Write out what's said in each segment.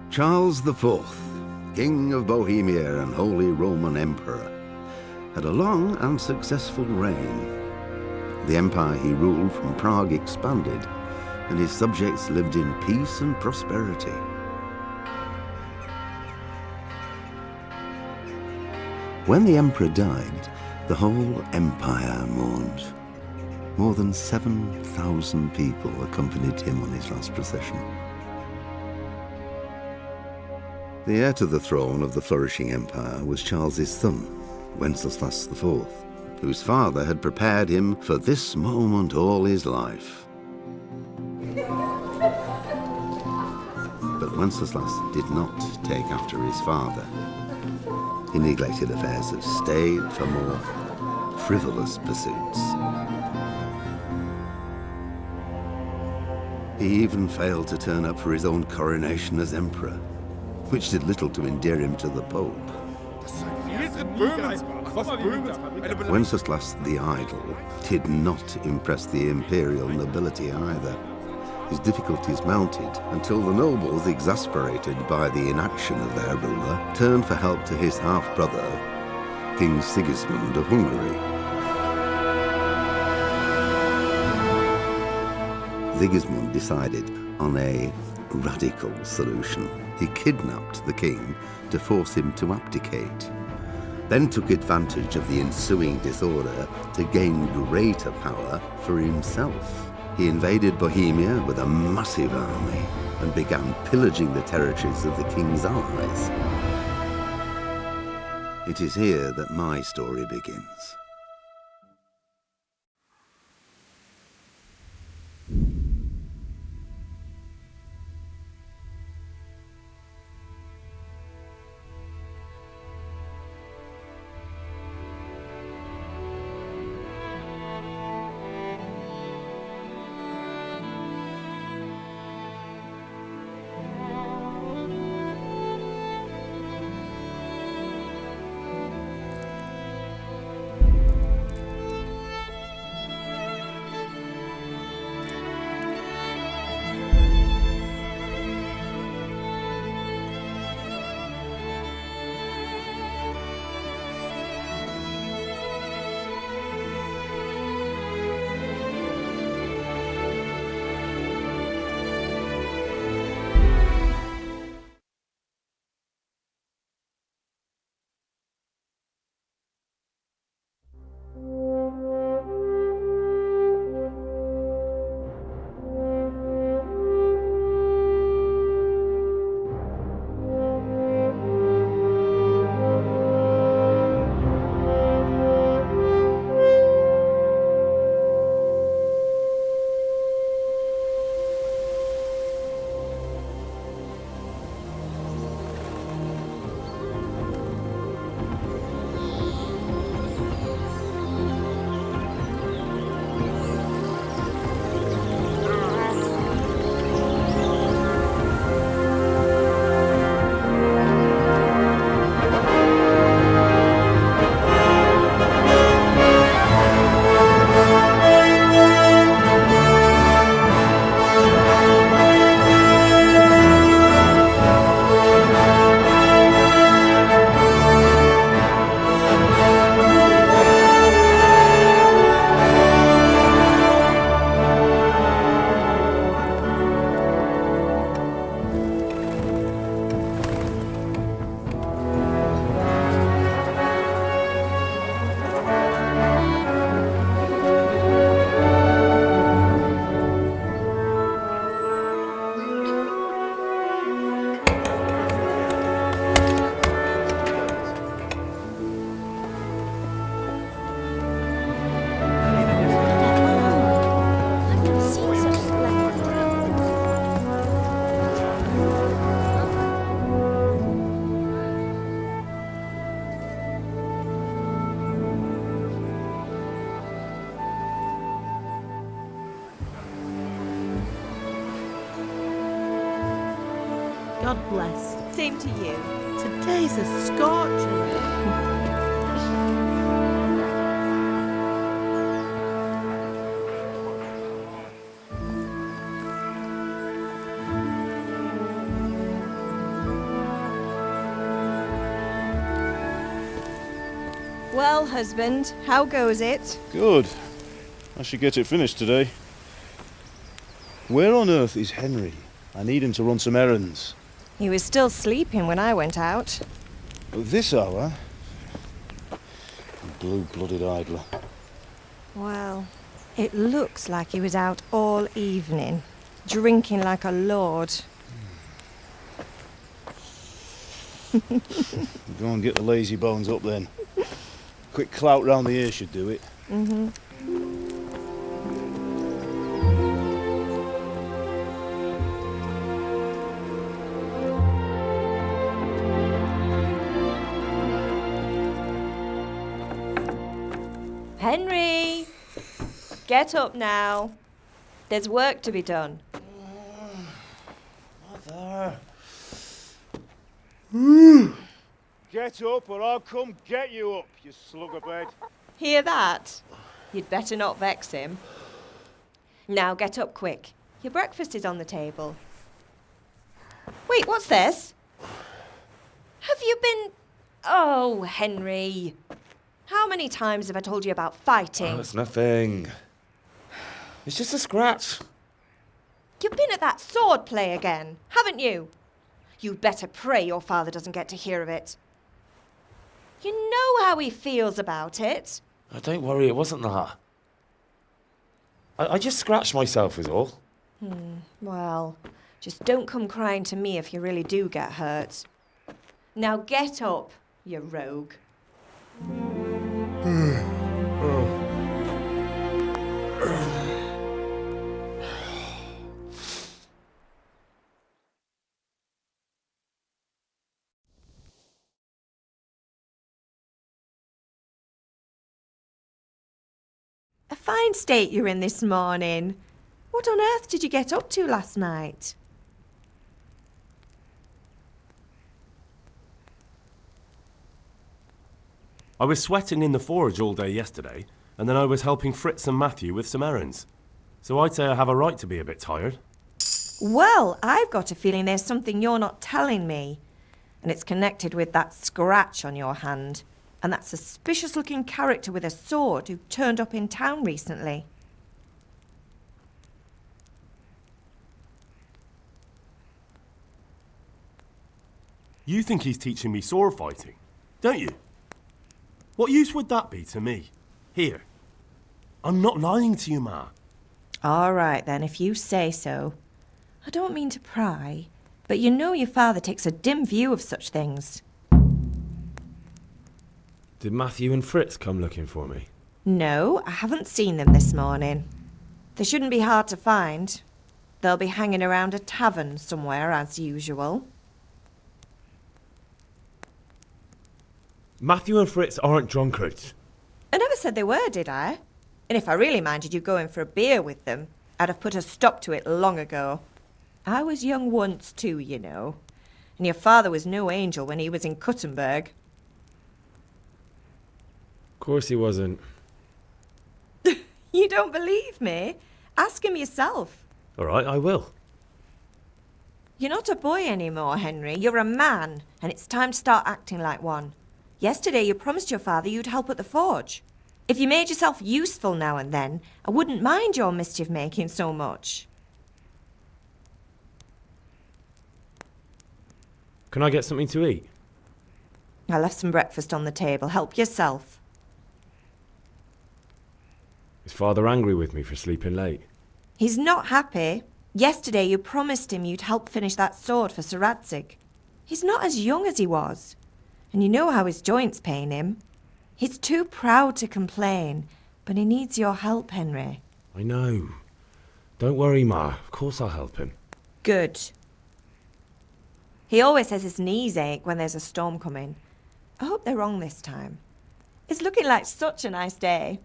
Charles IV, King of Bohemia and Holy Roman Emperor, had a long and successful reign. The empire he ruled from Prague expanded, and his subjects lived in peace and prosperity. When the emperor died, the whole empire mourned. More than 7,000 people accompanied him on his last procession. The heir to the throne of the flourishing empire was Charles's son, Wenceslas IV, whose father had prepared him for this moment all his life. But Wenceslas did not take after his father. He neglected affairs of state for more frivolous pursuits. He even failed to turn up for his own coronation as emperor, which did little to endear him to the Pope. Wenceslas the Idle did not impress the imperial nobility either. His difficulties mounted until the nobles, exasperated by the inaction of their ruler, turned for help to his half-brother, King Sigismund of Hungary. Sigismund decided on a radical solution. He kidnapped the king to force him to abdicate, then took advantage of the ensuing disorder to gain greater power for himself. He invaded Bohemia with a massive army and began pillaging the territories of the king's allies. It is here that my story begins. God bless. Same to you. Today's a scorcher. Well, husband, how goes it? Good. I should get it finished today. Where on earth is Henry? I need him to run some errands. He was still sleeping when I went out. At this hour? Blue-blooded idler. Well, it looks like he was out all evening, drinking like a lord. Go and get the lazy bones up then. Quick clout round the ear should do it. Mm-hmm. Henry! Get up now. There's work to be done. Mother! Get up or I'll come get you up, you slugabed. Hear that? You'd better not vex him. Now get up quick. Your breakfast is on the table. Wait, what's this? Have you been... Oh, Henry. How many times have I told you about fighting? Oh, it's nothing. It's just a scratch. You've been at that sword play again, haven't you? You'd better pray your father doesn't get to hear of it. You know how he feels about it. Oh, don't worry, it wasn't that. I just scratched myself is all. Well, just don't come crying to me if you really do get hurt. Now get up, you rogue. A fine state you're in this morning. What on earth did you get up to last night? I was sweating in the forge all day yesterday, and then I was helping Fritz and Matthew with some errands. So I'd say I have a right to be a bit tired. Well, I've got a feeling there's something you're not telling me. And it's connected with that scratch on your hand. And that suspicious-looking character with a sword who turned up in town recently. You think he's teaching me sword fighting, don't you? What use would that be to me? Here. I'm not lying to you, Ma. All right, then, if you say so. I don't mean to pry, but you know your father takes a dim view of such things. Did Matthew and Fritz come looking for me? No, I haven't seen them this morning. They shouldn't be hard to find. They'll be hanging around a tavern somewhere, as usual. Matthew and Fritz aren't drunkards. I never said they were, did I? And if I really minded you going for a beer with them, I'd have put a stop to it long ago. I was young once too, you know. And your father was no angel when he was in Talmberg. Of course he wasn't. You don't believe me? Ask him yourself. All right, I will. You're not a boy anymore, Henry. You're a man, and it's time to start acting like one. Yesterday you promised your father you'd help at the forge. If you made yourself useful now and then, I wouldn't mind your mischief-making so much. Can I get something to eat? I left some breakfast on the table. Help yourself. Is Father angry with me for sleeping late? He's not happy. Yesterday you promised him you'd help finish that sword for Sir Radzig. He's not as young as he was. And you know how his joints pain him. He's too proud to complain, but he needs your help, Henry. I know. Don't worry, Ma. Of course I'll help him. Good. He always says his knees ache when there's a storm coming. I hope they're wrong this time. It's looking like such a nice day.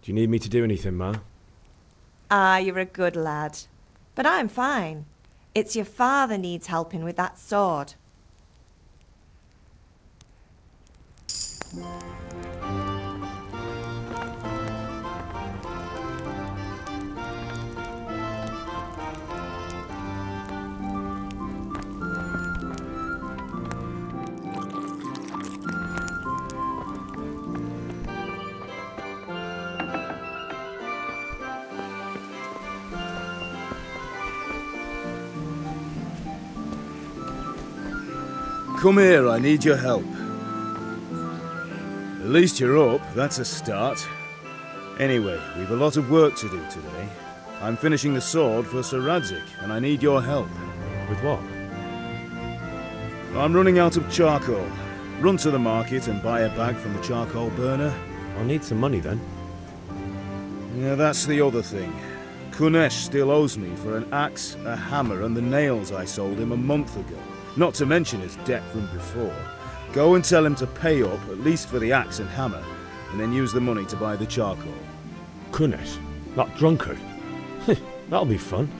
Do you need me to do anything, Ma? Ah, you're a good lad. But I'm fine. It's your father needs helping with that sword. come here, I need your help. At least you're up, that's a start. Anyway, we've a lot of work to do today. I'm finishing the sword for Sir Radzig, and I need your help. With what? I'm running out of charcoal. Run to the market and buy a bag from the charcoal burner. I'll need some money then. Yeah, that's the other thing. Kunesh still owes me for an axe, a hammer, and the nails I sold him a month ago. Not to mention his debt from before. Go and tell him to pay up, at least for the axe and hammer, and then use the money to buy the charcoal. Kunesh? That drunkard? That'll be fun.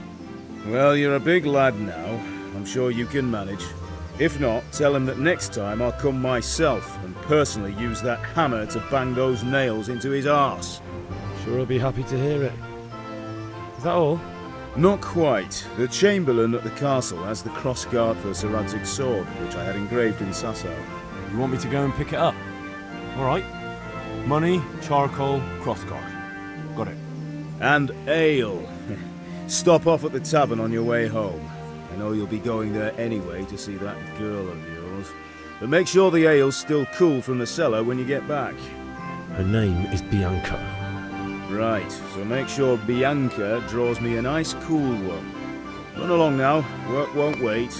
Well, you're a big lad now. I'm sure you can manage. If not, tell him that next time I'll come myself and personally use that hammer to bang those nails into his arse. Sure he'll be happy to hear it. Is that all? Not quite. The Chamberlain at the castle has the crossguard for Sir Radzig's sword, which I had engraved in Sasau. You want me to go and pick it up? All right. Money, charcoal, crossguard. Got it. And ale. Stop off at the tavern on your way home. I know you'll be going there anyway to see that girl of yours. But make sure the ale's still cool from the cellar when you get back. Her name is Bianca. Right, so make sure Bianca draws me a nice cool one. Run along now, work won't wait.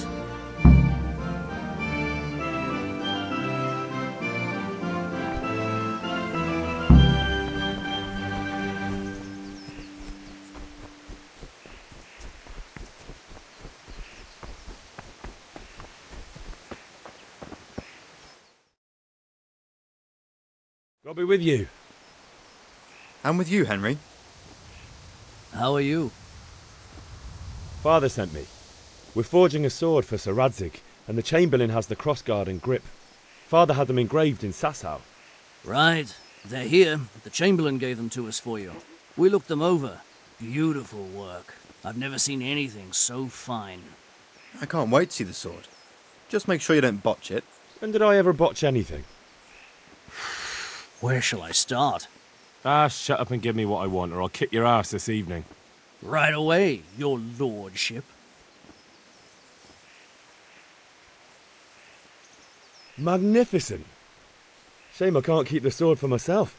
God be with you. And with you, Henry. How are you? Father sent me. We're forging a sword for Sir Radzig, and the Chamberlain has the crossguard and grip. Father had them engraved in Sasau. Right. They're here. The Chamberlain gave them to us for you. We looked them over. Beautiful work. I've never seen anything so fine. I can't wait to see the sword. Just make sure you don't botch it. When did I ever botch anything? Where shall I start? Ah, shut up and give me what I want, or I'll kick your ass this evening. Right away, your lordship. Magnificent. Shame I can't keep the sword for myself.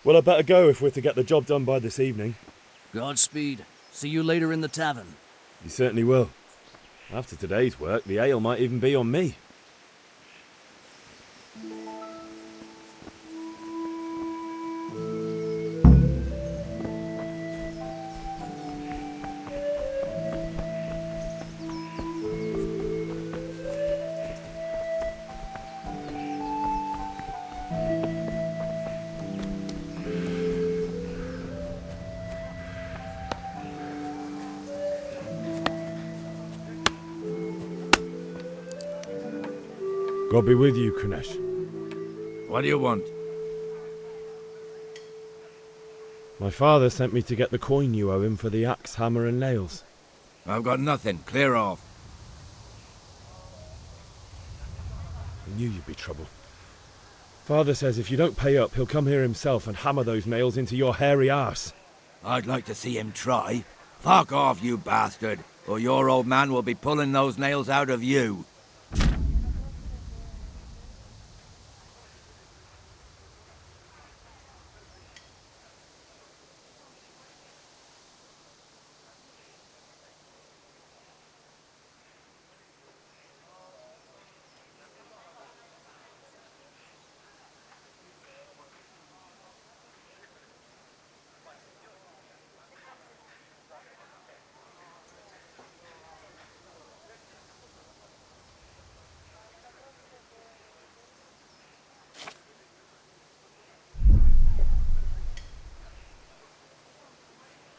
Well, I better go if we're to get the job done by this evening. Godspeed. See you later in the tavern. You certainly will. After today's work, the ale might even be on me. God be with you, Kunesh. What do you want? My father sent me to get the coin you owe him for the axe, hammer and nails. I've got nothing. Clear off. I knew you'd be trouble. Father says if you don't pay up, he'll come here himself and hammer those nails into your hairy arse. I'd like to see him try. Fuck off, you bastard, or your old man will be pulling those nails out of you.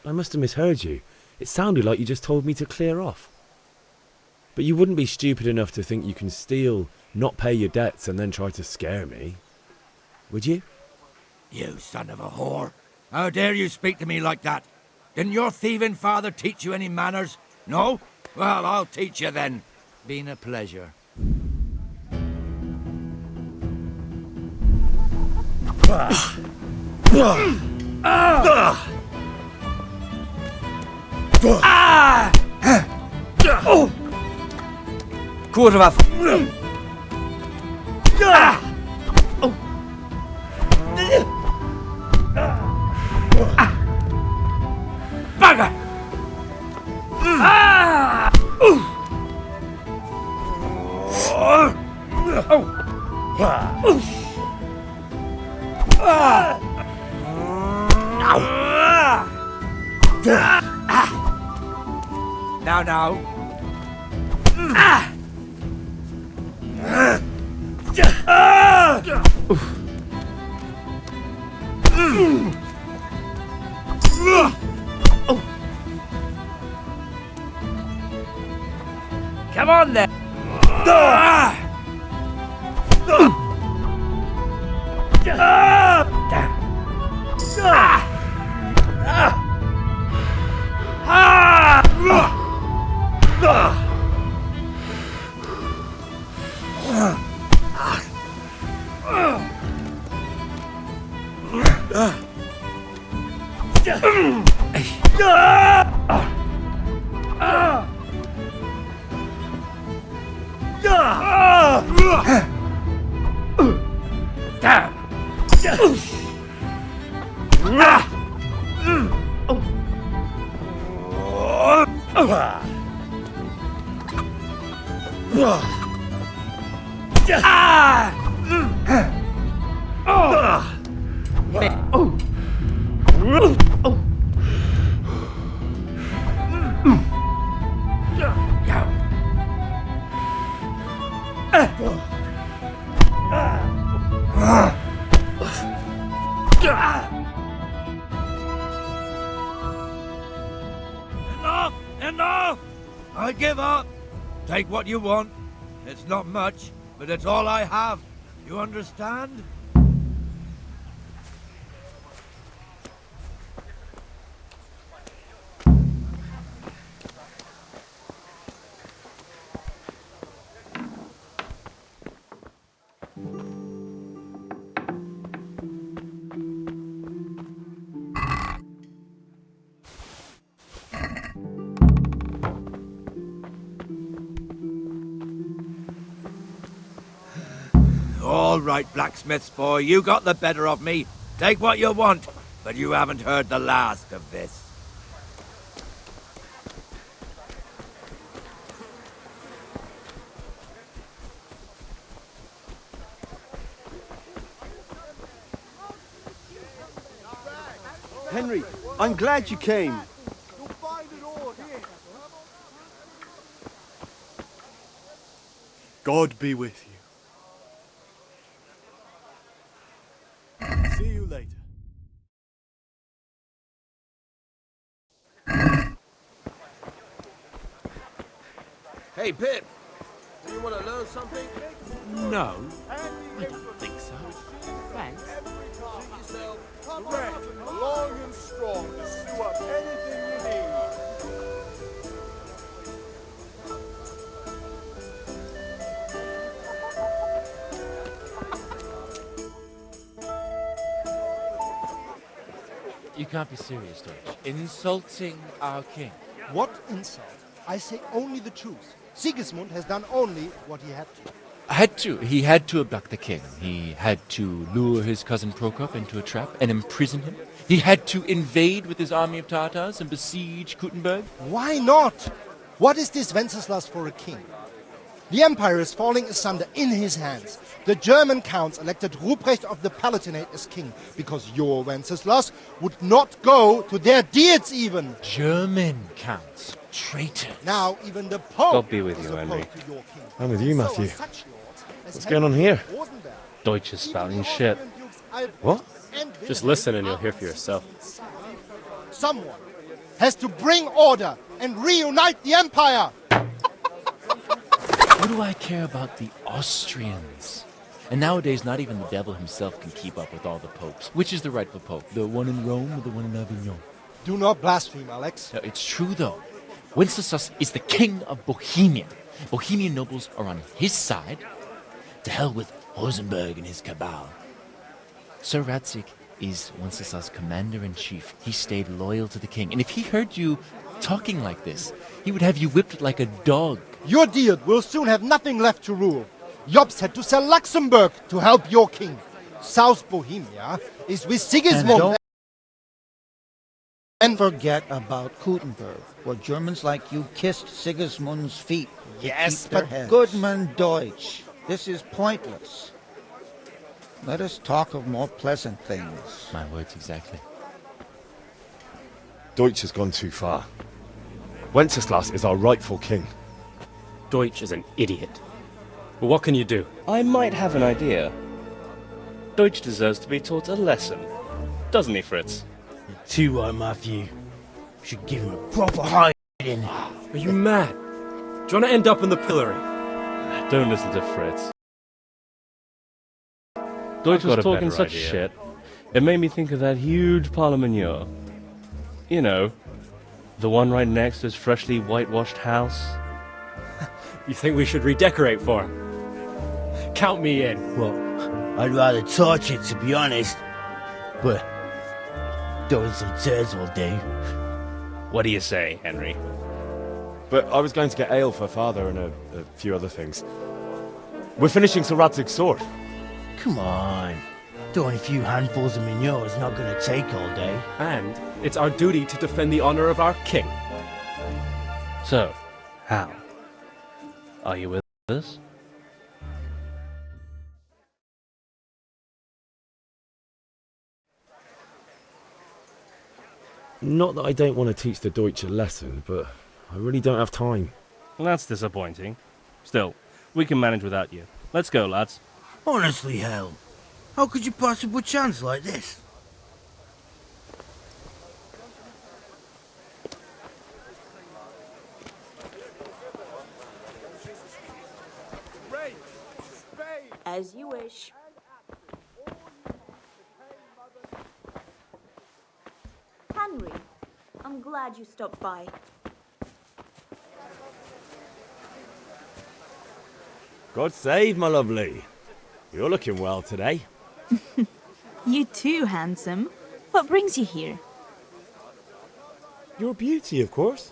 I must have misheard you. It sounded like you just told me to clear off. But you wouldn't be stupid enough to think you can steal, not pay your debts, and then try to scare me. Would you? You son of a whore. How dare you speak to me like that? Didn't your thieving father teach you any manners? No? Well, I'll teach you then. Been a pleasure. Quarter of a... Bugger! Now. Come on then. Enough! I give up. Take what you want. It's not much, but it's all I have. You understand? All right, blacksmith's boy, you got the better of me. Take what you want, but you haven't heard the last of this. Henry, I'm glad you came. God be with you. See you later. Hey, Pip! Do you want to learn something? No, I don't think so. Thanks. Long and strong to sew up anything you need. You can't be serious, Deutsch. Insulting our king. What insult? I say only the truth. Sigismund has done only what he had to. He had to abduct the king. He had to lure his cousin Prokop into a trap and imprison him. He had to invade with his army of Tatars and besiege Kuttenberg. Why not? What is this Wenceslas for a king? The empire is falling asunder in his hands. The German counts elected Ruprecht of the Palatinate as king because your Wenceslas would not go to their deeds even. German counts. Traitors. Now even the Pope God be with is you, opposed Henry. to your king. I'm with you, So Matthew. are such lords as What's going on here? Rosenberg. Deutsch is spouting shit. Even Dukes Albrecht What? and Just Wilhelm listen and you'll are hear for yourself. Someone has to bring order and reunite the empire. What do I care about the Austrians? And nowadays, not even the devil himself can keep up with all the popes. Which is the rightful pope? The one in Rome or the one in Avignon? Do not blaspheme, Alex. No, it's true, though. Wenceslas is the king of Bohemia. Bohemian nobles are on his side. To hell with Rosenberg and his cabal. Sir Radzik is Wenceslas' commander-in-chief. He stayed loyal to the king. And if he heard you talking like this, he would have you whipped like a dog. Your Diet will soon have nothing left to rule. Jobst had to sell Luxembourg to help your king. South Bohemia is with Sigismund. And forget about Gutenberg, where Germans like you kissed Sigismund's feet. Yes, but Goodman Deutsch, this is pointless. Let us talk of more pleasant things. My words exactly. Deutsch has gone too far. Wenceslas is our rightful king. Deutsch is an idiot. But what can you do? I might have an idea. Deutsch deserves to be taught a lesson. Doesn't he, Fritz? Too right, Matthew. Should give him a proper hiding. Are you mad? Do you want to end up in the pillory? Don't listen to Fritz. Deutsch was talking such shit. It made me think of that huge Parliament yore. You know, the one right next to his freshly whitewashed house. You think we should redecorate for him? Count me in. Well, I'd rather torch it, to be honest. But throwing some turds will do. What do you say, Henry? But I was going to get ale for father and a few other things. We're finishing Sir Radzig's sword. Come on. Throwing a few handfuls of manure is not going to take all day. And it's our duty to defend the honor of our king. So, Hal, are you with us? Not that I don't want to teach the Deutsch a lesson, but I really don't have time. That's disappointing. Still, we can manage without you. Let's go, lads. Honestly, Hal, how could you possibly chance like this? As you wish. Henry, I'm glad you stopped by. God save, my lovely. You're looking well today. You too, handsome. What brings you here? Your beauty, of course.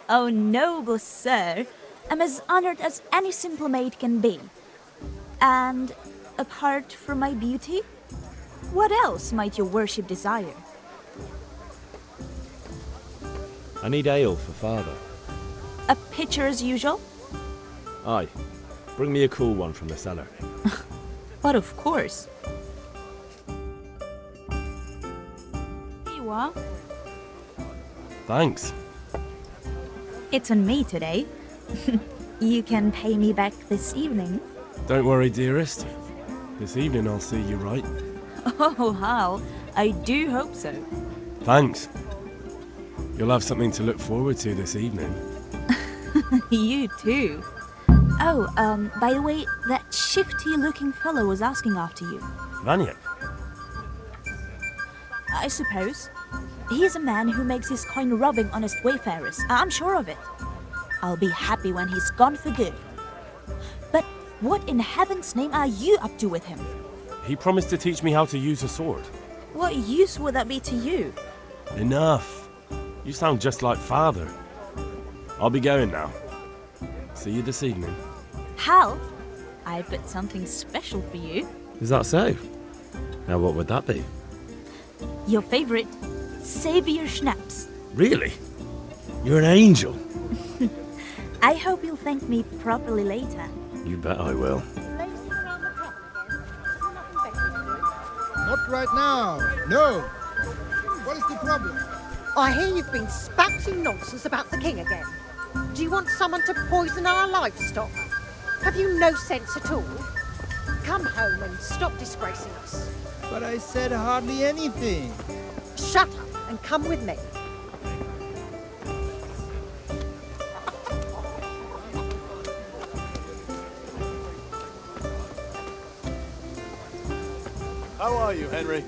Oh, noble sir. I'm as honored as any simple maid can be. And apart from my beauty, what else might your worship desire? I need ale for father. A pitcher as usual? Aye. Bring me a cool one from the cellar. But of course. Here you are. Thanks. It's on me today. You can pay me back this evening. Don't worry, dearest. This evening I'll see you right. Oh, Hal, I do hope so. Thanks. You'll have something to look forward to this evening. You too. Oh, by the way, that shifty-looking fellow was asking after you. Vanya? I suppose. He's a man who makes his coin robbing honest wayfarers. I'm sure of it. I'll be happy when he's gone for good. But what in heaven's name are you up to with him? He promised to teach me how to use a sword. What use would that be to you? Enough. You sound just like father. I'll be going now. See you this evening. Hal, I've got something special for you. Is that so? Now what would that be? Your favorite, Savior Schnapps. Really? You're an angel. I hope you'll thank me properly later. You bet I will. Not right now. No. What is the problem? I hear you've been spouting nonsense about the king again. Do you want someone to poison our livestock? Have you no sense at all? Come home and stop disgracing us. But I said hardly anything. Shut up and come with me. How are you, Henry?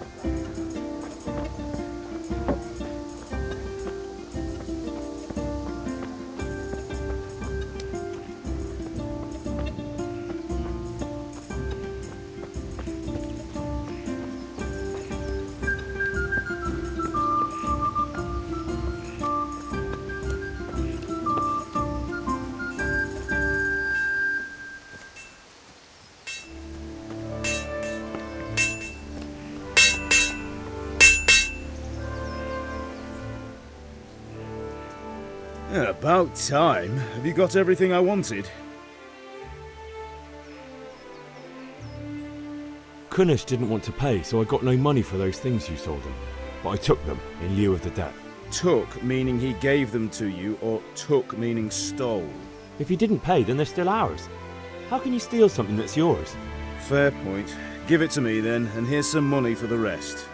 About time. Have you got everything I wanted? Kunnish didn't want to pay, so I got no money for those things you sold him. But I took them in lieu of the debt. Took meaning he gave them to you, or took meaning stole? If he didn't pay, then they're still ours. How can you steal something that's yours? Fair point. Give it to me then, and here's some money for the rest.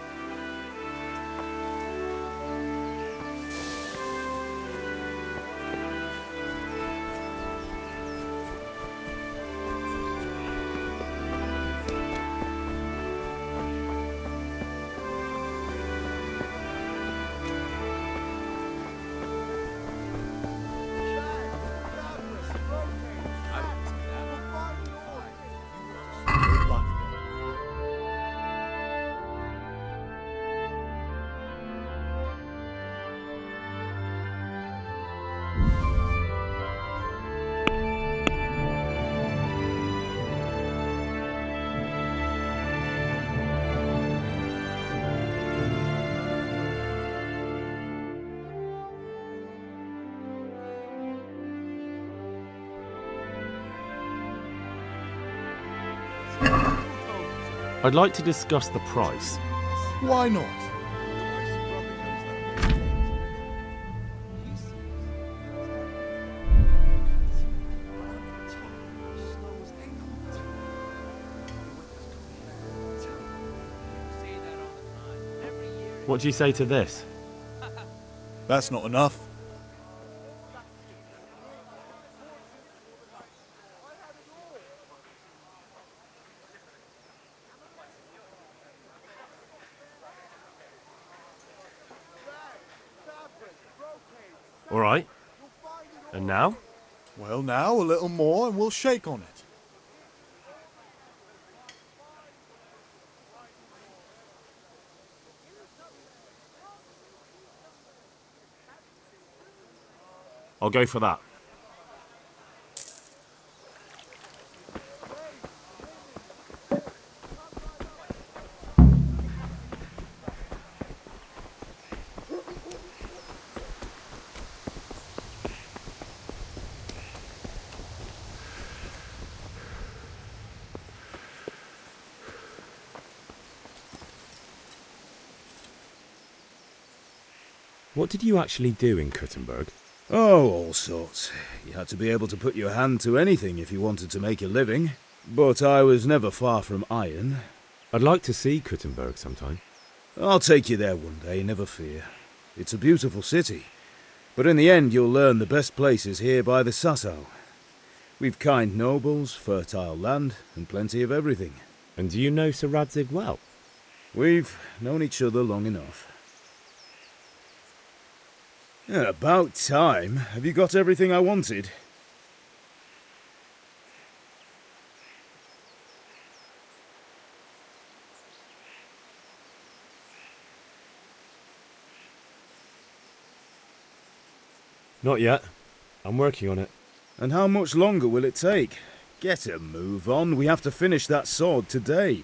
I'd like to discuss the price. Why not? What do you say to this? That's not enough. All right. And now? Well, now a little more and we'll shake on it. I'll go for that. What did you actually do in Talmberg? Oh, all sorts. You had to be able to put your hand to anything if you wanted to make a living. But I was never far from iron. I'd like to see Talmberg sometime. I'll take you there one day, never fear. It's a beautiful city. But in the end you'll learn the best places here by the Sasso. We've kind nobles, fertile land, and plenty of everything. And do you know Sir Radzig well? We've known each other long enough. About time. Have you got everything I wanted? Not yet. I'm working on it. And how much longer will it take? Get a move on. We have to finish that sword today.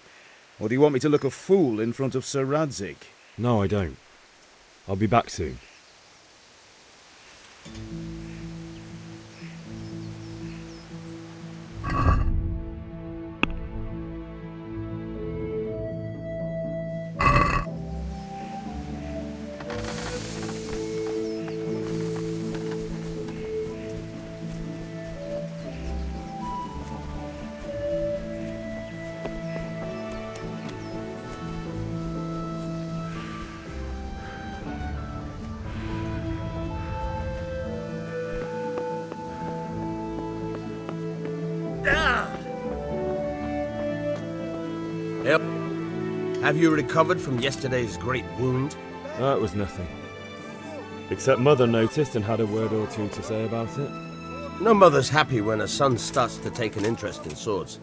Or do you want me to look a fool in front of Sir Radzig? No, I don't. I'll be back soon. Have you recovered from yesterday's great wound? That was nothing. Except Mother noticed and had a word or two to say about it. No mother's happy when a son starts to take an interest in swords.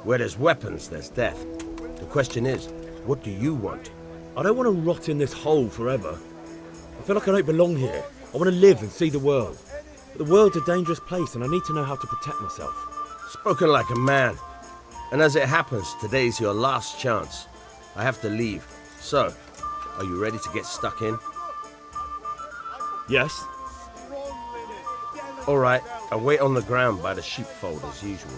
Where there's weapons, there's death. The question is, what do you want? I don't want to rot in this hole forever. I feel like I don't belong here. I want to live and see the world. But the world's a dangerous place and I need to know how to protect myself. Spoken like a man. And as it happens, today's your last chance. I have to leave. So, are you ready to get stuck in? Yes. All right, I'll wait on the ground by the sheepfold as usual.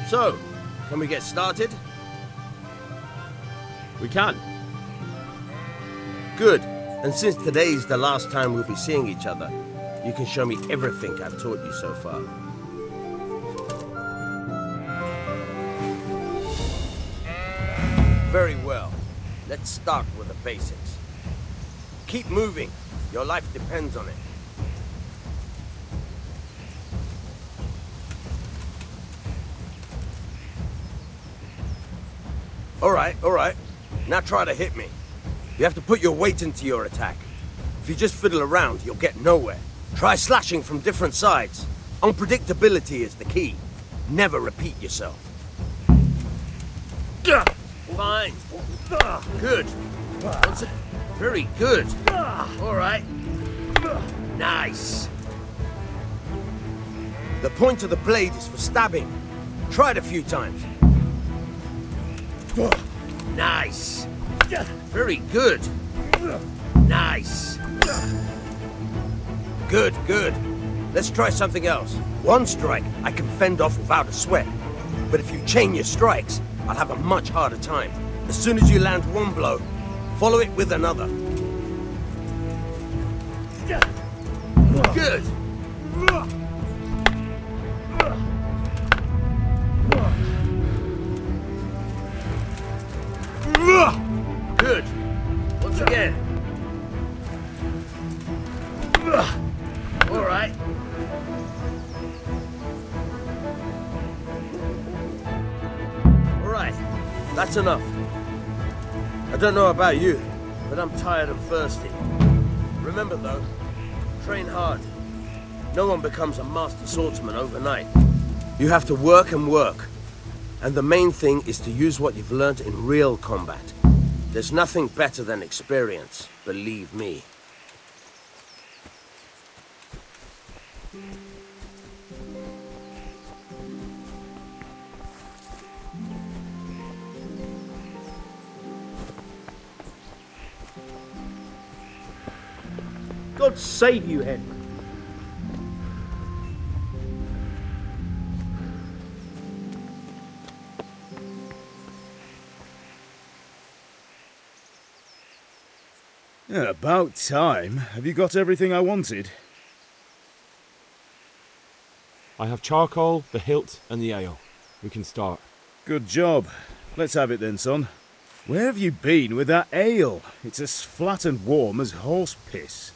So, can we get started? We can. Good. And since today's the last time we'll be seeing each other, you can show me everything I've taught you so far. Very well. Let's start with the basics. Keep moving. Your life depends on it. All right. Now try to hit me. You have to put your weight into your attack. If you just fiddle around, you'll get nowhere. Try slashing from different sides. Unpredictability is the key. Never repeat yourself. Fine. Good. Very good. All right. Nice. The point of the blade is for stabbing. Try it a few times. Nice. Very good. Nice. Good. Let's try something else. One strike I can fend off without a sweat. But if you chain your strikes, I'll have a much harder time. As soon as you land one blow, follow it with another. Good. Good. Once again. All right. All right. That's enough. I don't know about you, but I'm tired and thirsty. Remember though, train hard. No one becomes a master swordsman overnight. You have to work and work. And the main thing is to use what you've learned in real combat. There's nothing better than experience, believe me. God save you, Henry. Yeah, about time. Have you got everything I wanted? I have charcoal, the hilt, and the ale. We can start. Good job. Let's have it then, son. Where have you been with that ale? It's as flat and warm as horse piss.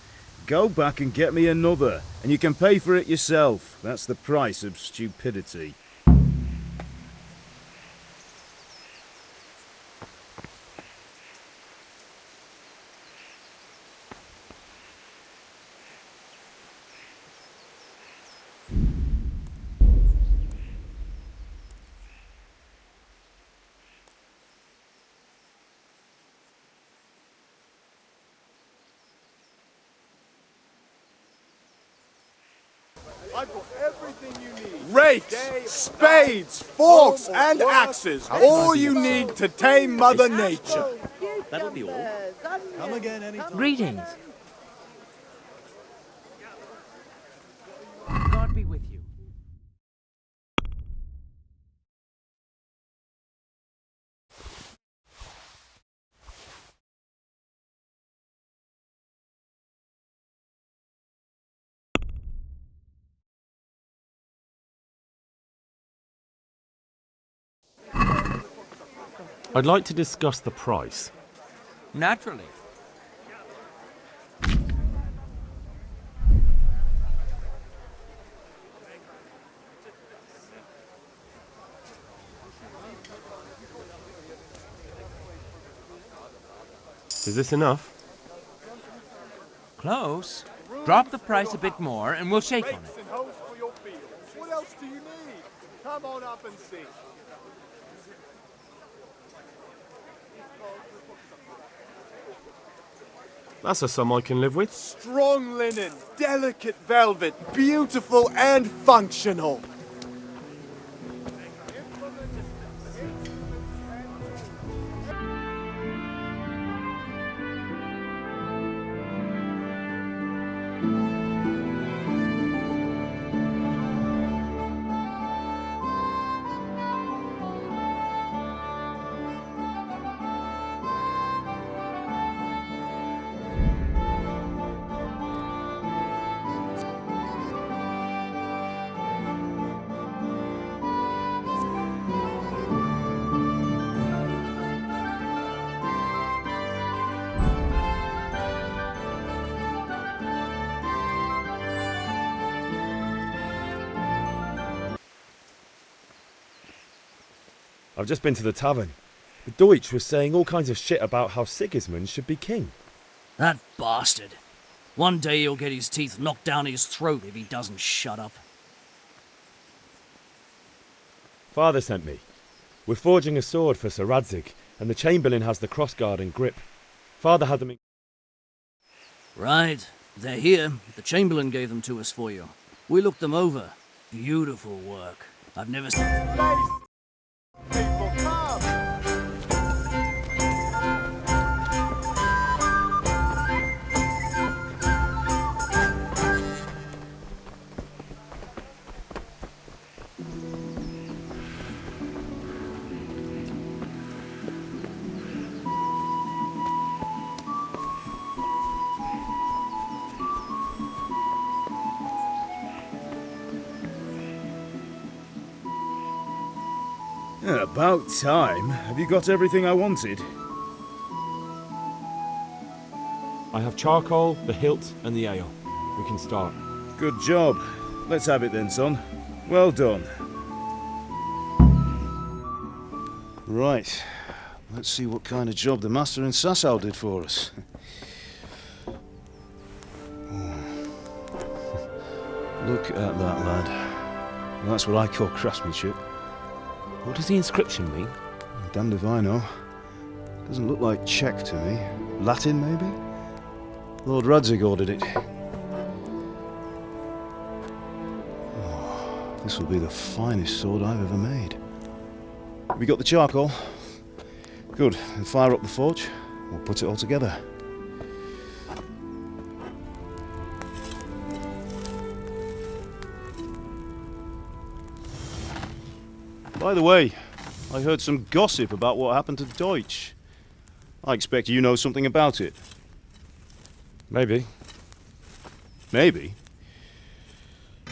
Go back and get me another, and you can pay for it yourself. That's the price of stupidity. I've got everything you need. Rakes, spades, forks, and axes. All you need to tame Mother Nature. That'll be all. Come again anytime. Greetings. I'd like to discuss the price. Naturally. Is this enough? Close. Drop the price a bit more and we'll shake on it. What else do you need? Come on up and see. That's a sum I can live with. Strong linen, delicate velvet, beautiful and functional. I've just been to the tavern. The Deutsch was saying all kinds of shit about how Sigismund should be king. That bastard. One day he'll get his teeth knocked down his throat if he doesn't shut up. Father sent me. We're forging a sword for Sir Radzig, and the Chamberlain has the crossguard and grip. Father had them in... Right. They're here. The Chamberlain gave them to us for you. We looked them over. Beautiful work. I've never seen... People come! About time. Have you got everything I wanted? I have charcoal, the hilt, and the ale. We can start. Good job. Let's have it then, son. Well done. Right. Let's see what kind of job the master in Sasau did for us. Look at that, lad. That's what I call craftsmanship. What does the inscription mean? Damned if I know. Doesn't look like Czech to me. Latin, maybe? Lord Radzig ordered it. Oh, this will be the finest sword I've ever made. Have you got the charcoal? Good. Then fire up the forge. We'll put it all together. By the way, I heard some gossip about what happened to Deutsch. I expect you know something about it. Maybe. Maybe?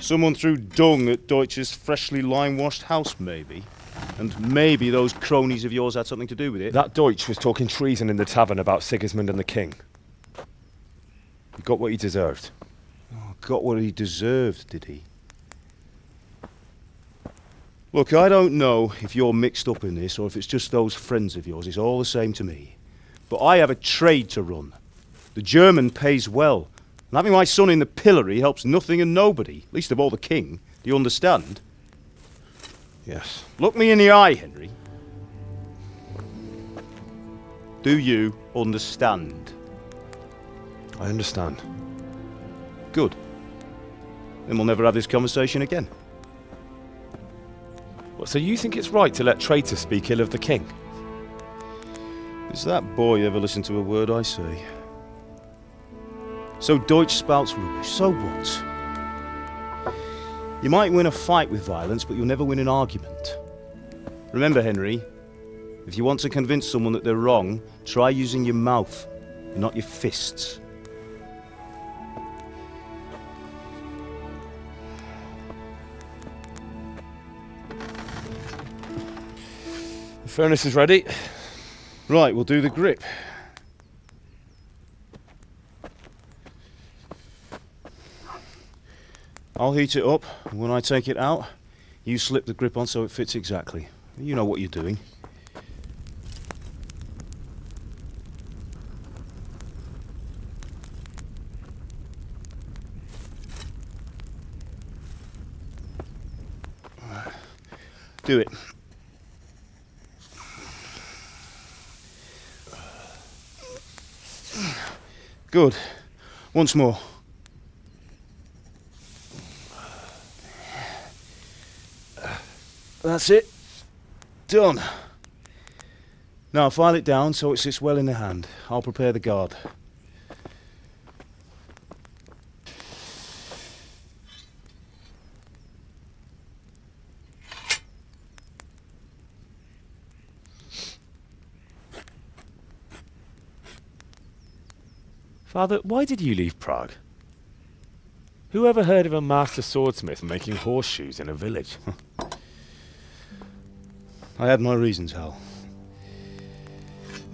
Someone threw dung at Deutsch's freshly lime-washed house, maybe? And maybe those cronies of yours had something to do with it? That Deutsch was talking treason in the tavern about Sigismund and the king. He got what he deserved. Oh, got what he deserved, did he? Look, I don't know if you're mixed up in this or if it's just those friends of yours. It's all the same to me. But I have a trade to run. The German pays well. And having my son in the pillory helps nothing and nobody, least of all the king. Do you understand? Yes. Look me in the eye, Henry. Do you understand? I understand. Good. Then we'll never have this conversation again. What, so you think it's right to let traitors speak ill of the king? Does that boy ever listen to a word I say? So Deutsch spouts rubbish, so what? You might win a fight with violence, but you'll never win an argument. Remember, Henry, if you want to convince someone that they're wrong, try using your mouth, and not your fists. The furnace is ready. Right, we'll do the grip. I'll heat it up, and when I take it out, you slip the grip on so it fits exactly. You know what you're doing. Do it. Good. Once more. That's it. Done. Now file it down so it sits well in the hand. I'll prepare the guard. Father, why did you leave Prague? Who ever heard of a master swordsmith making horseshoes in a village? I had my reasons, Hal.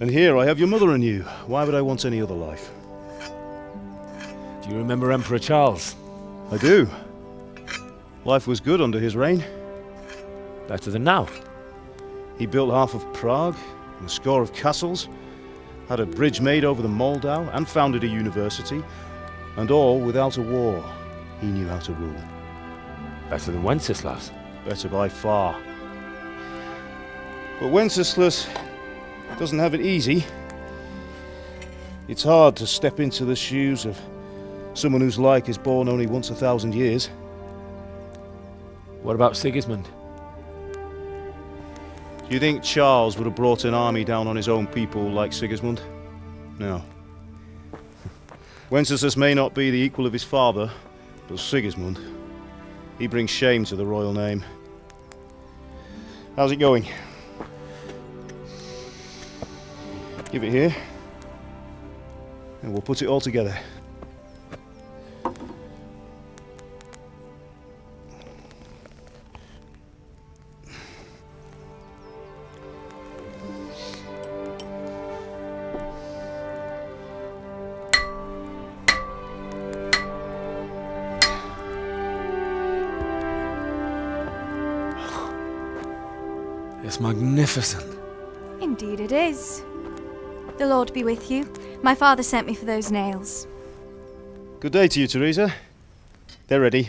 And here I have your mother and you. Why would I want any other life? Do you remember Emperor Charles? I do. Life was good under his reign. Better than now. He built half of Prague, and a score of castles, had a bridge made over the Moldau, and founded a university, and all without a war. He knew how to rule. Better than Wenceslas. Better by far. But Wenceslas doesn't have it easy. It's hard to step into the shoes of someone whose like is born only once 1,000 years. What about Sigismund? Do you think Charles would have brought an army down on his own people like Sigismund? No. Wenceslas may not be the equal of his father, but Sigismund, he brings shame to the royal name. How's it going? Give it here, and we'll put it all together. It's magnificent. Indeed it is. The Lord be with you. My father sent me for those nails. Good day to you, Teresa. They're ready.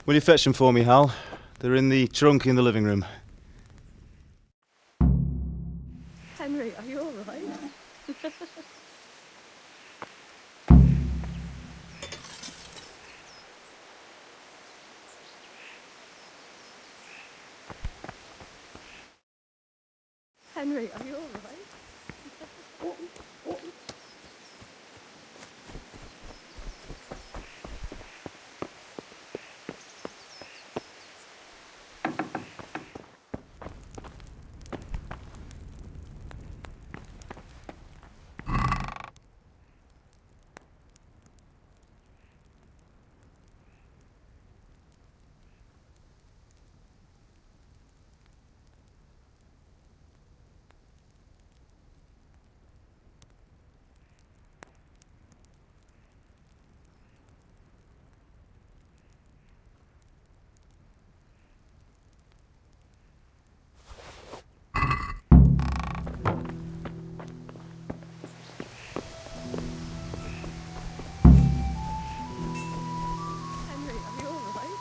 Will you fetch them for me, Hal? They're in the trunk in the living room. Henry, are you all right? Henry, are you all right?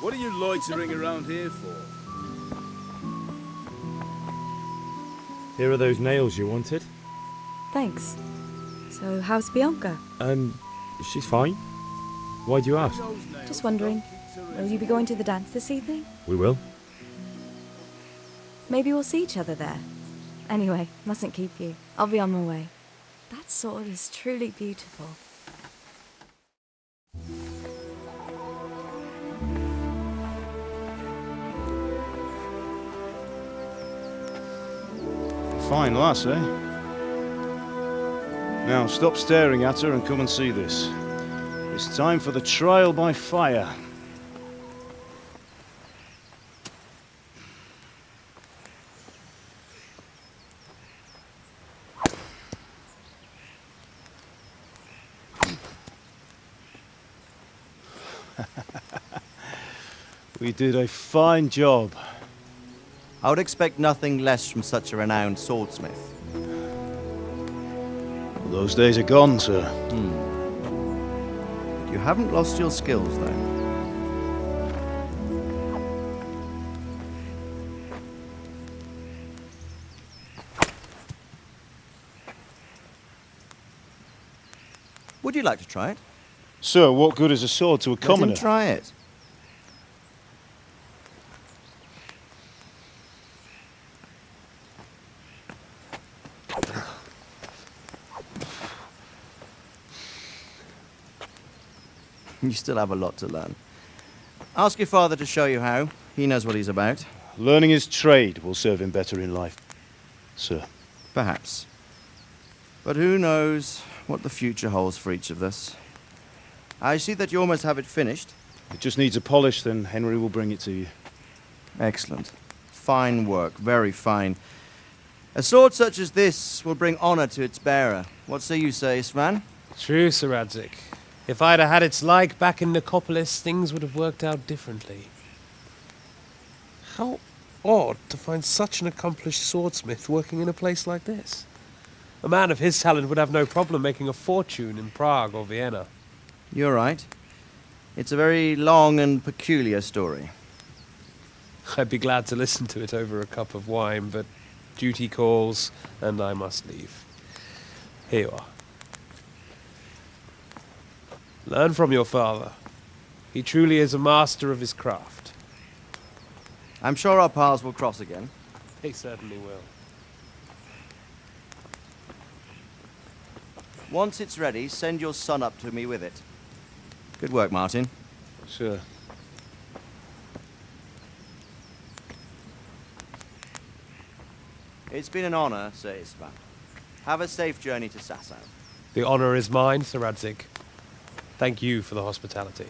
What are you loitering around here for? Here are those nails you wanted. Thanks. So, how's Bianca? She's fine. Why do you ask? Just wondering, will you be going to the dance this evening? We will. Maybe we'll see each other there. Anyway, mustn't keep you. I'll be on my way. That sword is truly beautiful. Fine lass, eh? Now stop staring at her and come and see this. It's time for the trial by fire. We did a fine job. I would expect nothing less from such a renowned swordsmith. Those days are gone, sir. You haven't lost your skills, though. Would you like to try it? Sir, what good is a sword to a commoner? Let him try it. You still have a lot to learn. Ask your father to show you how. He knows what he's about. Learning his trade will serve him better in life, sir. Perhaps. But who knows what the future holds for each of us. I see that you almost have it finished. It just needs a polish, then Henry will bring it to you. Excellent. Fine work, very fine. A sword such as this will bring honor to its bearer. What say you, Svan? True, Sir Radzik. If I'd have had its like back in Nicopolis, things would have worked out differently. How odd to find such an accomplished swordsmith working in a place like this. A man of his talent would have no problem making a fortune in Prague or Vienna. You're right. It's a very long and peculiar story. I'd be glad to listen to it over a cup of wine, but duty calls, and I must leave. Here you are. Learn from your father. He truly is a master of his craft. I'm sure our paths will cross again. They certainly will. Once it's ready, send your son up to me with it. Good work, Martin. Sure. It's been an honor, Sir Isvan. Have a safe journey to Sasau. The honor is mine, Sir Radzik. Thank you for the hospitality.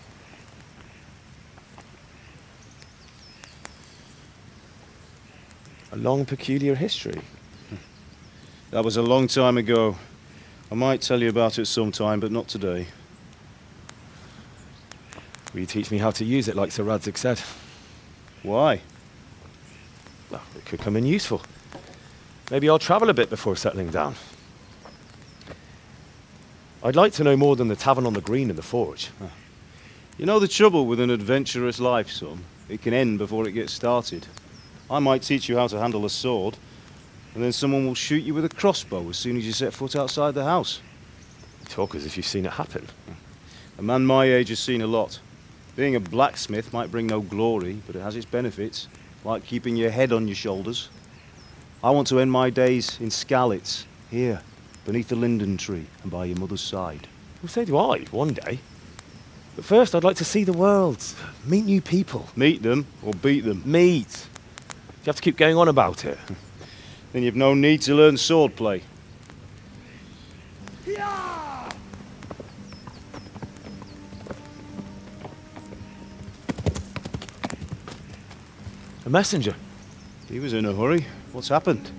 A long, peculiar history. That was a long time ago. I might tell you about it sometime, but not today. Will you teach me how to use it like Sir Radzik said? Why? Well, it could come in useful. Maybe I'll travel a bit before settling down. I'd like to know more than the tavern on the green and the forge. You know the trouble with an adventurous life, son? It can end before it gets started. I might teach you how to handle a sword, and then someone will shoot you with a crossbow as soon as you set foot outside the house. You talk as if you've seen it happen. A man my age has seen a lot. Being a blacksmith might bring no glory, but it has its benefits, like keeping your head on your shoulders. I want to end my days in Skalitz, here, beneath the linden tree and by your mother's side. Well, so do I, one day. But first, I'd like to see the world, meet new people. Meet them or beat them? Meet. You have to keep going on about it. Then you've no need to learn swordplay. A messenger. He was in a hurry. What's happened?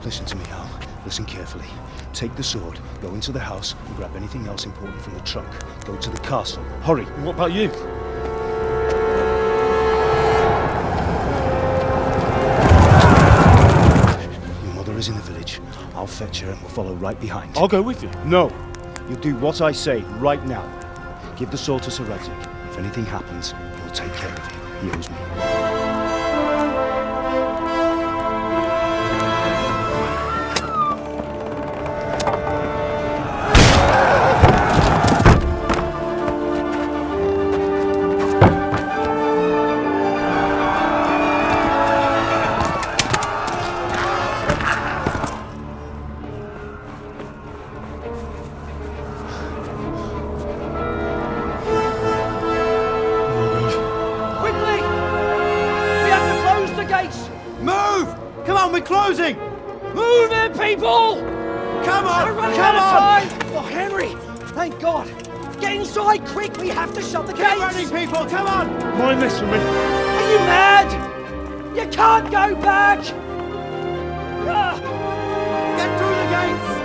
Listen to me, Al. Listen carefully. Take the sword, go into the house, and grab anything else important from the trunk. Go to the castle. Hurry! What about you? Your mother is in the village. I'll fetch her and we'll follow right behind. I'll go with you. No! You'll do what I say right now. Give the sword to Sir Radzik. If anything happens, he'll take care of you. He owes me. people! Come on! We're running Come out on! of time! Oh, Henry! Thank God! Get inside, quick! We have to shut the gates! Keep running, people! Come on! Mind this for me. Are you mad? You can't go back! Ah. Get through the gates!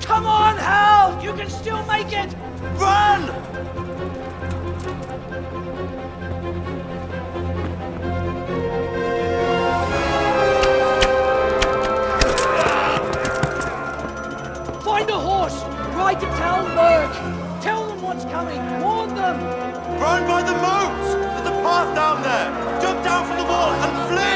Come on, Hal! You can still make it! Run! Find a horse! Ride to Talmberg! Tell them what's coming! Warn them! Run by the moat! There's a path down there! Jump down from the wall and flee!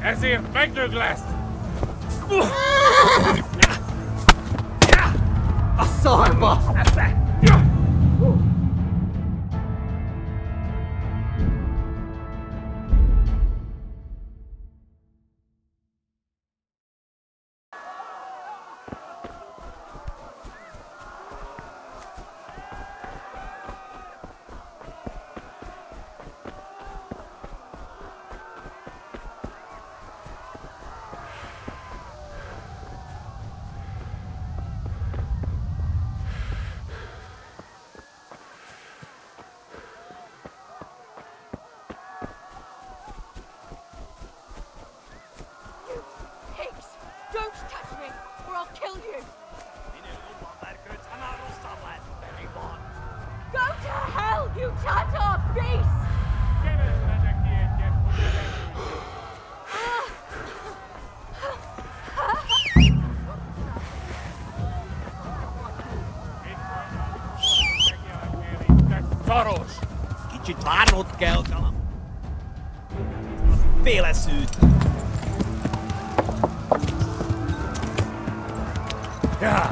Ezért megdög lesz! A szarba! Szaros! Kicsit várnod kell, kalam. Féle szűt. Ja.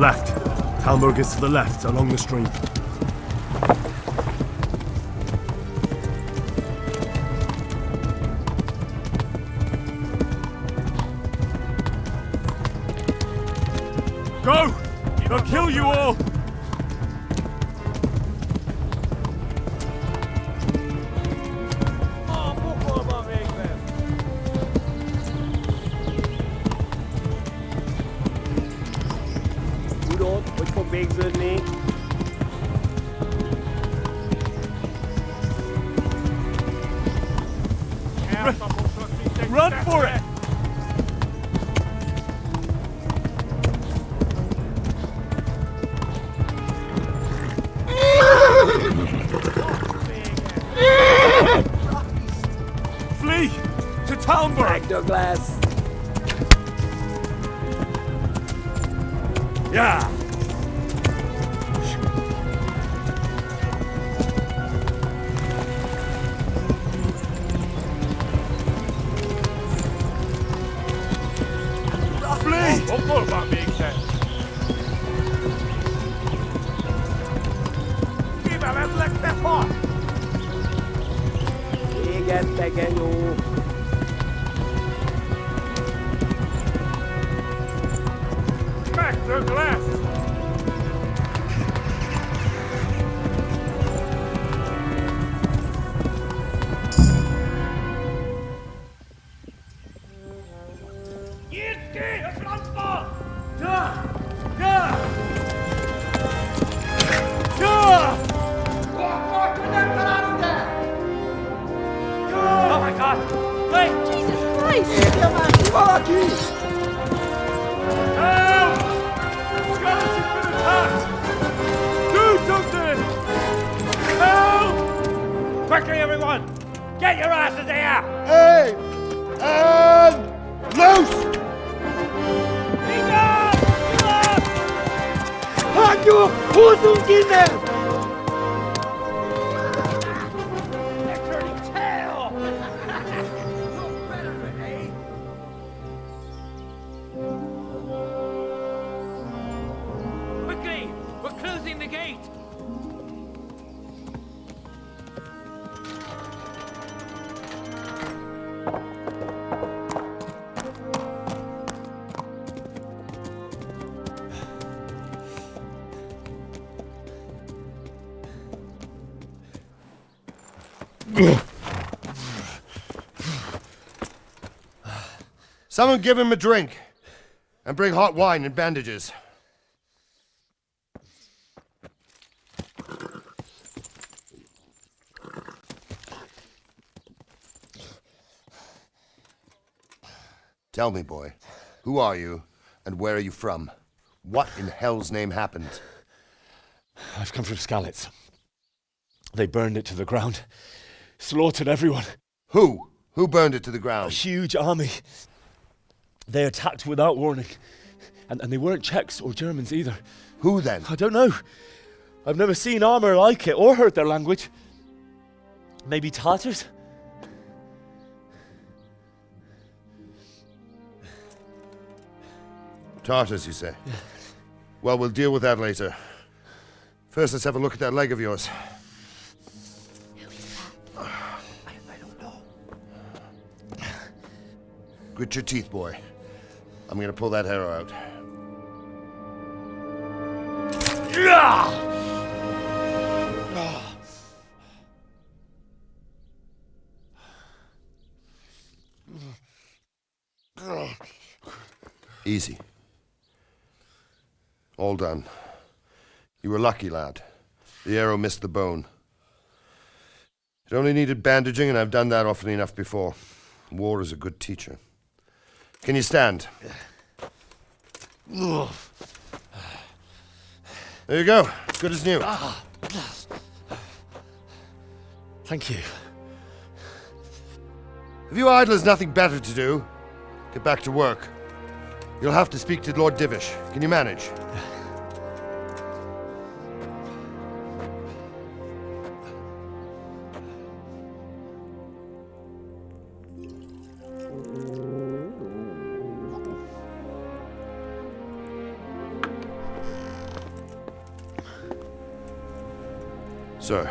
Left. Talmberg is to the left, along the stream. Go! They'll kill you all! Run for it! Flee to Talmberg! Douglas! Yeah! Quickly, everyone! Get your asses here! Hey! And loose! Halt your Hosen inne! They're turning tail! Quickly! We're closing the gate! Someone give him a drink. And bring hot wine and bandages. Tell me, boy, who are you and where are you from? What in hell's name happened? I've come from Skalitz. They burned it to the ground. Slaughtered everyone. Who? Who burned it to the ground? A huge army. They attacked without warning. And they weren't Czechs or Germans either. Who then? I don't know. I've never seen armor like it or heard their language. Maybe Tatars? Tartars, you say? Yeah. Well, we'll deal with that later. First, let's have a look at that leg of yours. I don't know. Grit your teeth, boy. I'm gonna pull that arrow out. Easy. All done. You were lucky, lad. The arrow missed the bone. It only needed bandaging, and I've done that often enough before. War is a good teacher. Can you stand? There you go. Good as new. Thank you. If you idlers nothing better to do, get back to work. You'll have to speak to Lord Divish. Can you manage? Sir,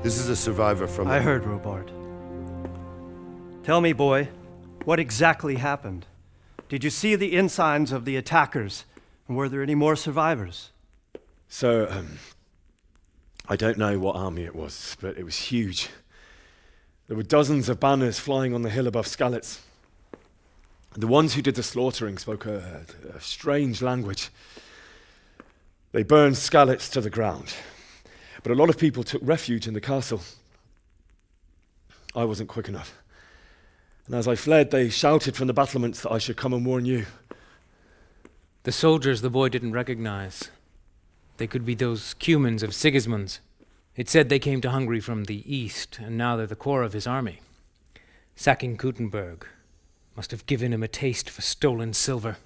this is a survivor from... I heard, Robard. Tell me, boy, what exactly happened? Did you see the ensigns of the attackers? And were there any more survivors? So, I don't know what army it was, but it was huge. There were dozens of banners flying on the hill above Skalitz. The ones who did the slaughtering spoke a strange language. They burned Skalitz to the ground, but a lot of people took refuge in the castle. I wasn't quick enough. And as I fled, they shouted from the battlements that I should come and warn you. The soldiers the boy didn't recognize. They could be those Cumans of Sigismund's. It said they came to Hungary from the east, and now they're the core of his army. Sacking Gutenberg must have given him a taste for stolen silver.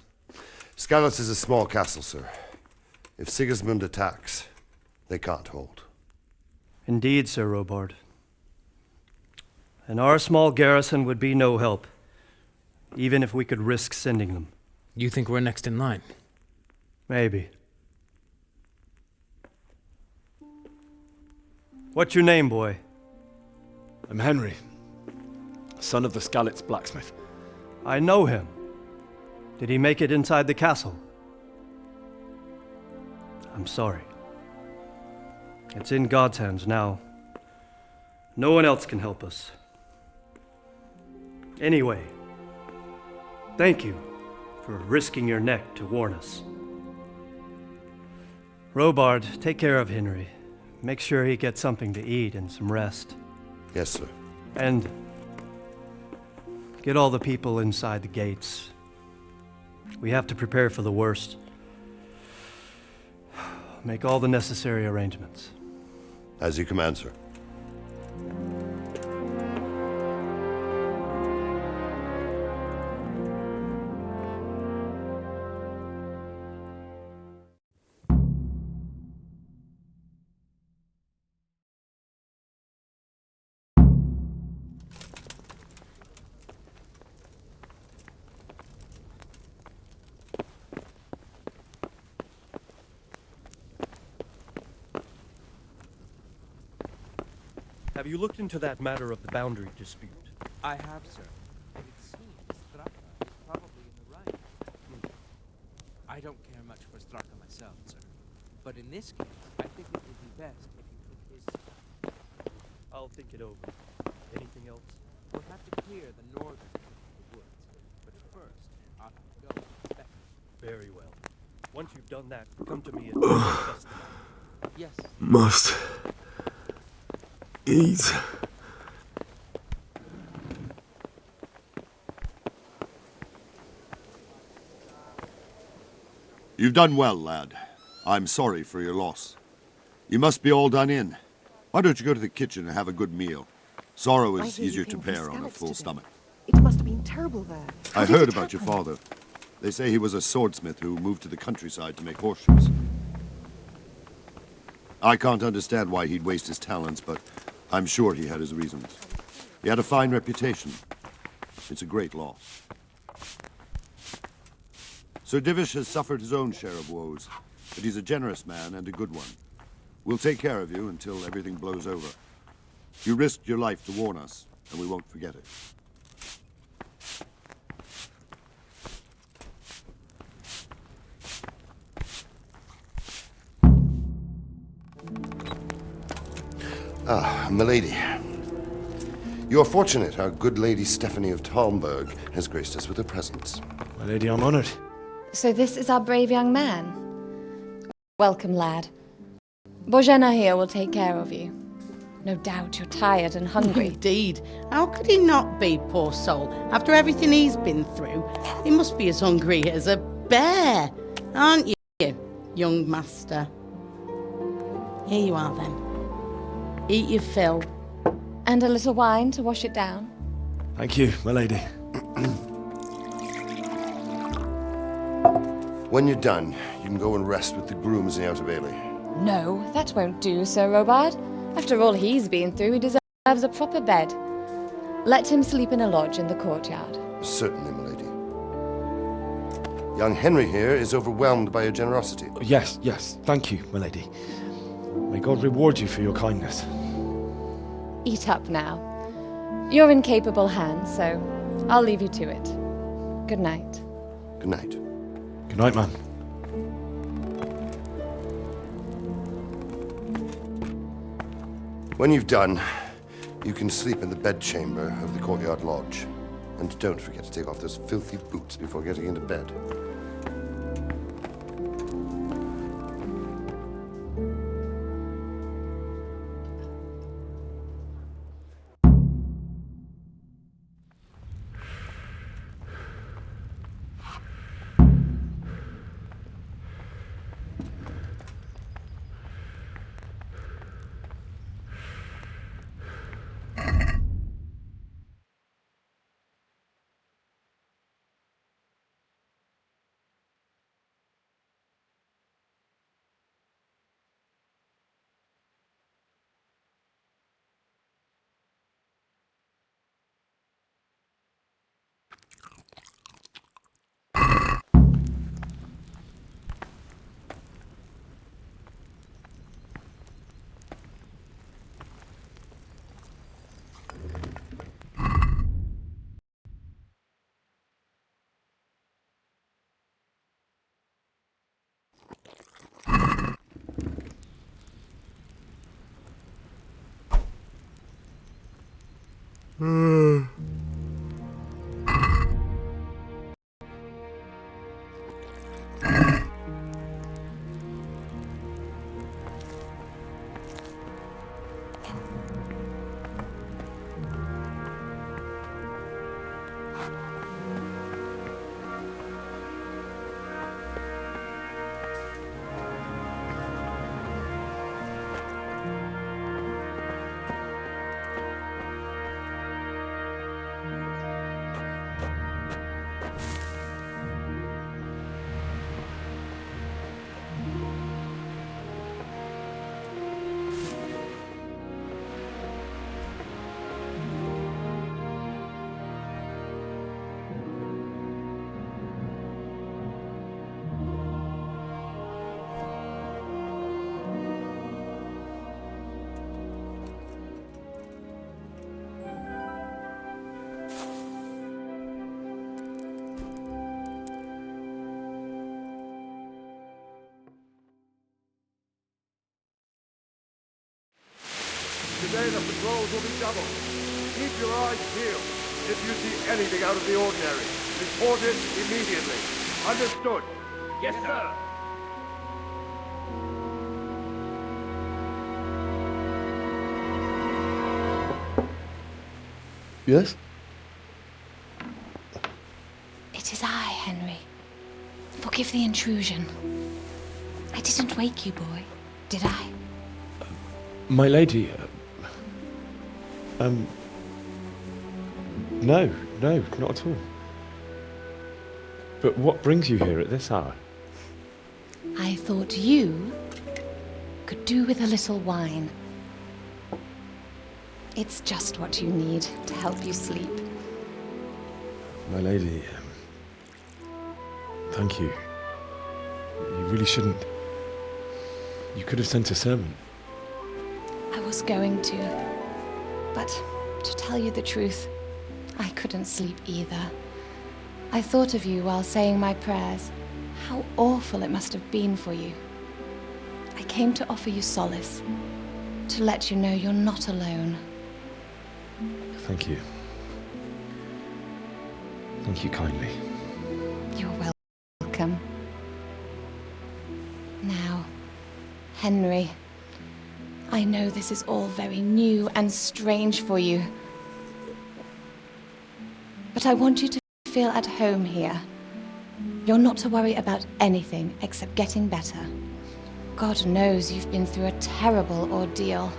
Skalitz is a small castle, sir. If Sigismund attacks, they can't hold. Indeed, Sir Robard. And our small garrison would be no help, even if we could risk sending them. You think we're next in line? Maybe. What's your name, boy? I'm Henry, son of the Skalitz blacksmith. I know him. Did he make it inside the castle? I'm sorry. It's in God's hands now. No one else can help us. Anyway, thank you for risking your neck to warn us. Robard, take care of Henry. Make sure he gets something to eat and some rest. Yes, sir. And get all the people inside the gates. We have to prepare for the worst. Make all the necessary arrangements. As you command, sir. Have you looked into that matter of the boundary dispute? I have, sir. And it seems Straka is probably in the right. I don't care much for Straka myself, sir. But in this case, I think it would be best if you took his side. I'll think it over. Anything else? We'll have to clear the northern end of the woods. But first, I'll have to go and inspect it. Very well. Once you've done that, come to me and discuss the Yes. Must eat. You've done well, lad. I'm sorry for your loss. You must be all done in. Why don't you go to the kitchen and have a good meal? Sorrow is easier to bear on a full stomach. It must have been terrible there. I heard about your father. They say he was a swordsmith who moved to the countryside to make horseshoes. I can't understand why he'd waste his talents, but I'm sure he had his reasons. He had a fine reputation. It's a great loss. Sir Divish has suffered his own share of woes, but he's a generous man and a good one. We'll take care of you until everything blows over. You risked your life to warn us, and we won't forget it. Ah, milady. You're fortunate our good lady Stephanie of Talmberg has graced us with her presence. My lady, I'm honored. So this is our brave young man. Welcome, lad. Bozhena here will take care of you. No doubt you're tired and hungry. Indeed. How could he not be, poor soul? After everything he's been through, he must be as hungry as a bear. Aren't you, young master? Here you are, then. Eat your fill. And a little wine to wash it down. Thank you, my lady. When you're done, you can go and rest with the grooms in the Outer Bailey. No, that won't do, Sir Robard. After all he's been through, he deserves a proper bed. Let him sleep in a lodge in the courtyard. Certainly, milady. Young Henry here is overwhelmed by your generosity. Yes, thank you, my lady. May God reward you for your kindness. Eat up now. You're in capable hands, so I'll leave you to it. Good night. Good night. Good night, man. When you've done, you can sleep in the bedchamber of the courtyard lodge. And don't forget to take off those filthy boots before getting into bed. Today the patrols will be doubled. Keep your eyes peeled. If you see anything out of the ordinary, report it immediately. Understood? Yes, sir. Yes? It is I, Henry. Forgive the intrusion. I didn't wake you, boy, did I? My lady, no, not at all. But what brings you here at this hour? I thought you could do with a little wine. It's just what you need to help you sleep. My lady, thank you. You really shouldn't. You could have sent a servant. I was going to, but to tell you the truth, I couldn't sleep either. I thought of you while saying my prayers. How awful it must have been for you. I came to offer you solace, to let you know you're not alone. Thank you. Thank you kindly. You're welcome. Now, Henry, I know this is all very new and strange for you, but I want you to feel at home here. You're not to worry about anything except getting better. God knows you've been through a terrible ordeal.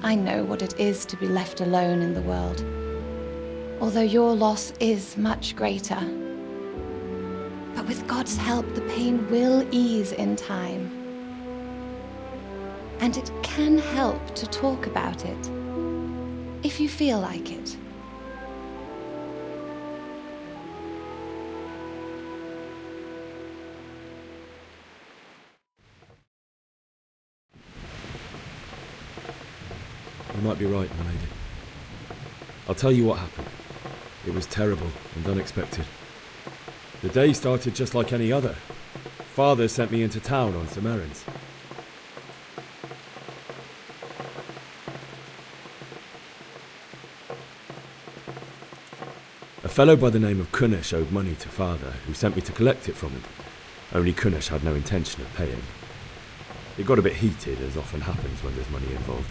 I know what it is to be left alone in the world, although your loss is much greater. But with God's help, the pain will ease in time. And it can help to talk about it, if you feel like it. You might be right, my lady. I'll tell you what happened. It was terrible and unexpected. The day started just like any other. Father sent me into town on some errands. A fellow by the name of Kunesh owed money to Father, who sent me to collect it from him. Only Kunesh had no intention of paying. It got a bit heated, as often happens when there's money involved,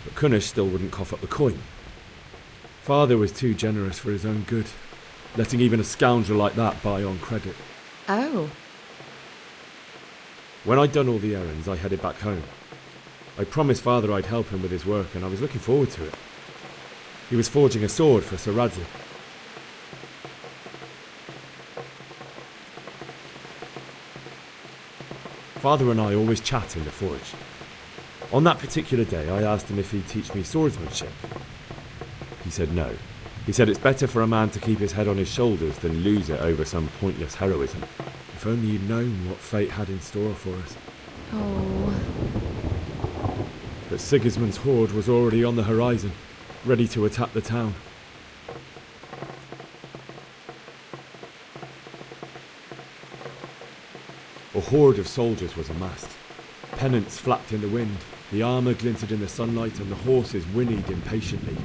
but Kunesh still wouldn't cough up the coin. Father was too generous for his own good, letting even a scoundrel like that buy on credit. Oh. When I'd done all the errands, I headed back home. I promised Father I'd help him with his work, and I was looking forward to it. He was forging a sword for Sir Radzik. Father and I always chat in the forge. On that particular day, I asked him if he'd teach me swordsmanship. He said no. He said it's better for a man to keep his head on his shoulders than lose it over some pointless heroism. If only you'd known what fate had in store for us. Oh. But Sigismund's horde was already on the horizon, ready to attack the town. A horde of soldiers was amassed. Pennants flapped in the wind, the armour glinted in the sunlight, and the horses whinnied impatiently.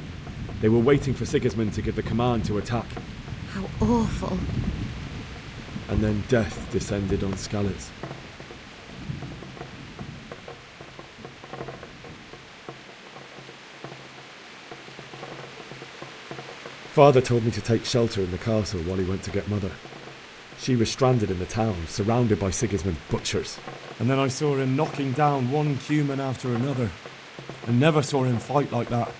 They were waiting for Sigismund to give the command to attack. How awful. And then death descended on Skalitz. Father told me to take shelter in the castle while he went to get Mother. She was stranded in the town, surrounded by Sigismund's butchers. And then I saw him knocking down one human after another. I never saw him fight like that.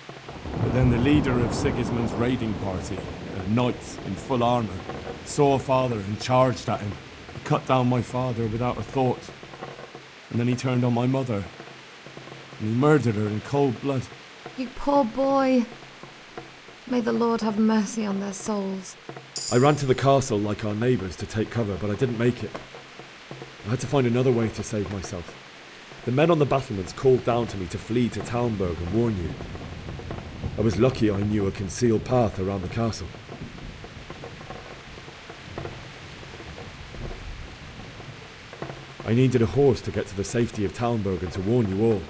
But then the leader of Sigismund's raiding party, a knight in full armour, saw Father and charged at him. He cut down my father without a thought. And then he turned on my mother. And he murdered her in cold blood. You poor boy. May the Lord have mercy on their souls. I ran to the castle like our neighbours to take cover, but I didn't make it. I had to find another way to save myself. The men on the battlements called down to me to flee to Talmberg and warn you. I was lucky I knew a concealed path around the castle. I needed a horse to get to the safety of Talmberg and to warn you all.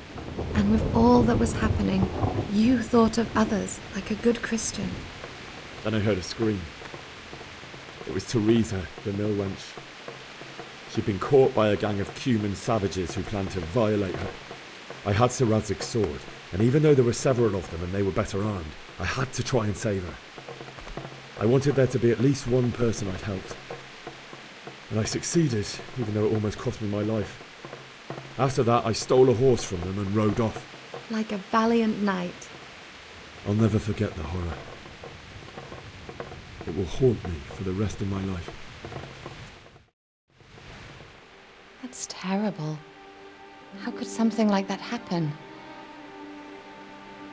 And with all that was happening, you thought of others like a good Christian. Then I heard a scream. It was Teresa, the mill wench. She'd been caught by a gang of Cuman savages who planned to violate her. I had Sir Radzig's sword, and even though there were several of them and they were better armed, I had to try and save her. I wanted there to be at least one person I'd helped. And I succeeded, even though it almost cost me my life. After that, I stole a horse from them and rode off. Like a valiant knight. I'll never forget the horror. It will haunt me for the rest of my life. That's terrible. How could something like that happen?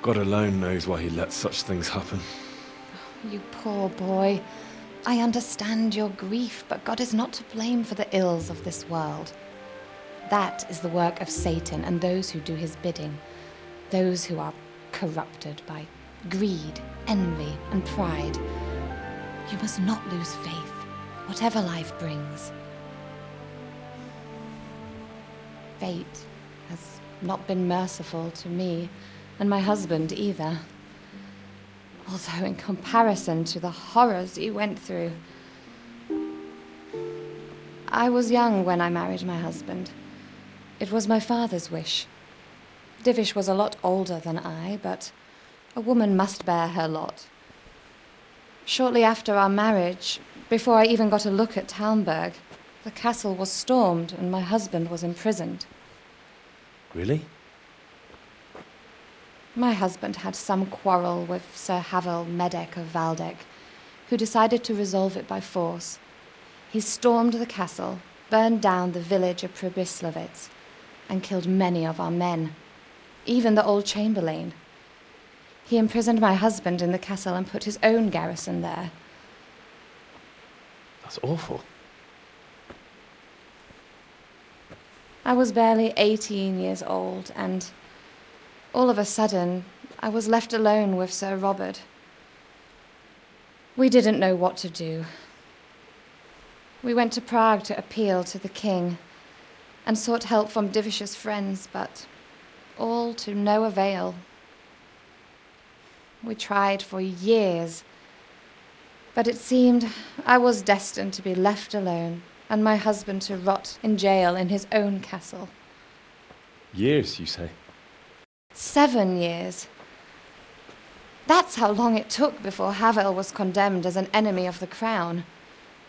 God alone knows why he lets such things happen. You poor boy. I understand your grief, but God is not to blame for the ills of this world. That is the work of Satan and those who do his bidding. Those who are corrupted by greed, envy, and pride. You must not lose faith, whatever life brings. Fate has not been merciful to me, and my husband either. Although in comparison to the horrors you went through. I was young when I married my husband. It was my father's wish. Divish was a lot older than I, but a woman must bear her lot. Shortly after our marriage, before I even got a look at Talmberg, the castle was stormed and my husband was imprisoned. Really? My husband had some quarrel with Sir Havel Medek of Valdek, who decided to resolve it by force. He stormed the castle, burned down the village of Pribyslavitz, and killed many of our men, even the old chamberlain. He imprisoned my husband in the castle and put his own garrison there. That's awful. I was barely 18 years old, and all of a sudden, I was left alone with Sir Robert. We didn't know what to do. We went to Prague to appeal to the king and sought help from Divish's friends, but all to no avail. We tried for years, but it seemed I was destined to be left alone and my husband to rot in jail in his own castle. Years, you say? 7 years. That's how long it took before Havel was condemned as an enemy of the crown.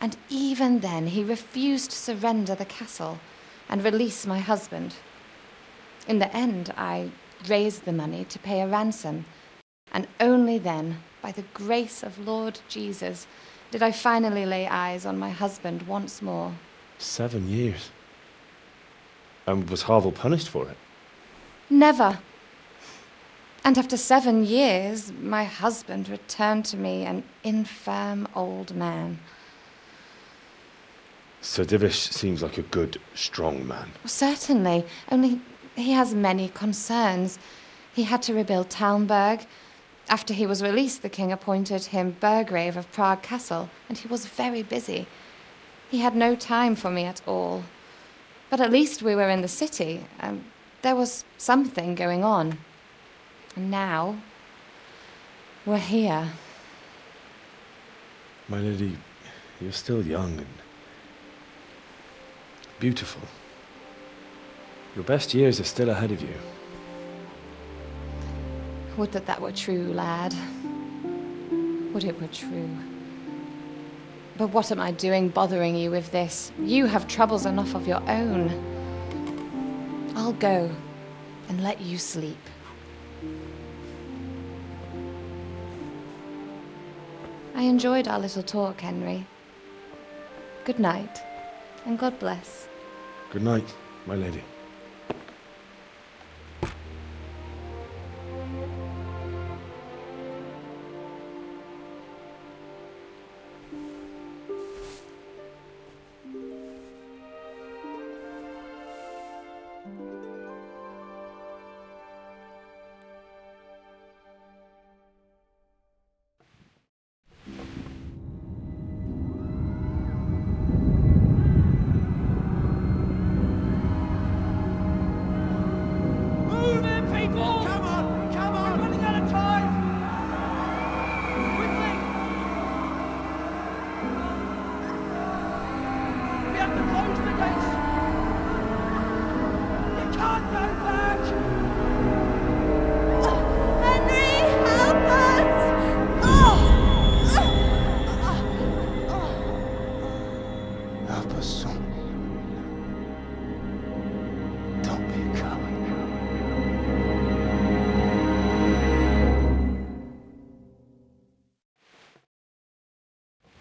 And even then, he refused to surrender the castle and release my husband. In the end, I raised the money to pay a ransom, and only then, by the grace of Lord Jesus, did I finally lay eyes on my husband once more. 7 years. And was Havel punished for it? Never. And after 7 years, my husband returned to me an infirm old man. Sir Divish seems like a good, strong man. Certainly, only he has many concerns. He had to rebuild Talmberg. After he was released, the king appointed him Burgrave of Prague Castle, and he was very busy. He had no time for me at all. But at least we were in the city, and there was something going on. And now, we're here. My lady, you're still young and beautiful. Your best years are still ahead of you. Would that that were true, lad. Would it were true. But what am I doing bothering you with this? You have troubles enough of your own. I'll go and let you sleep. I enjoyed our little talk, Henry. Good night, and God bless. Good night, my lady.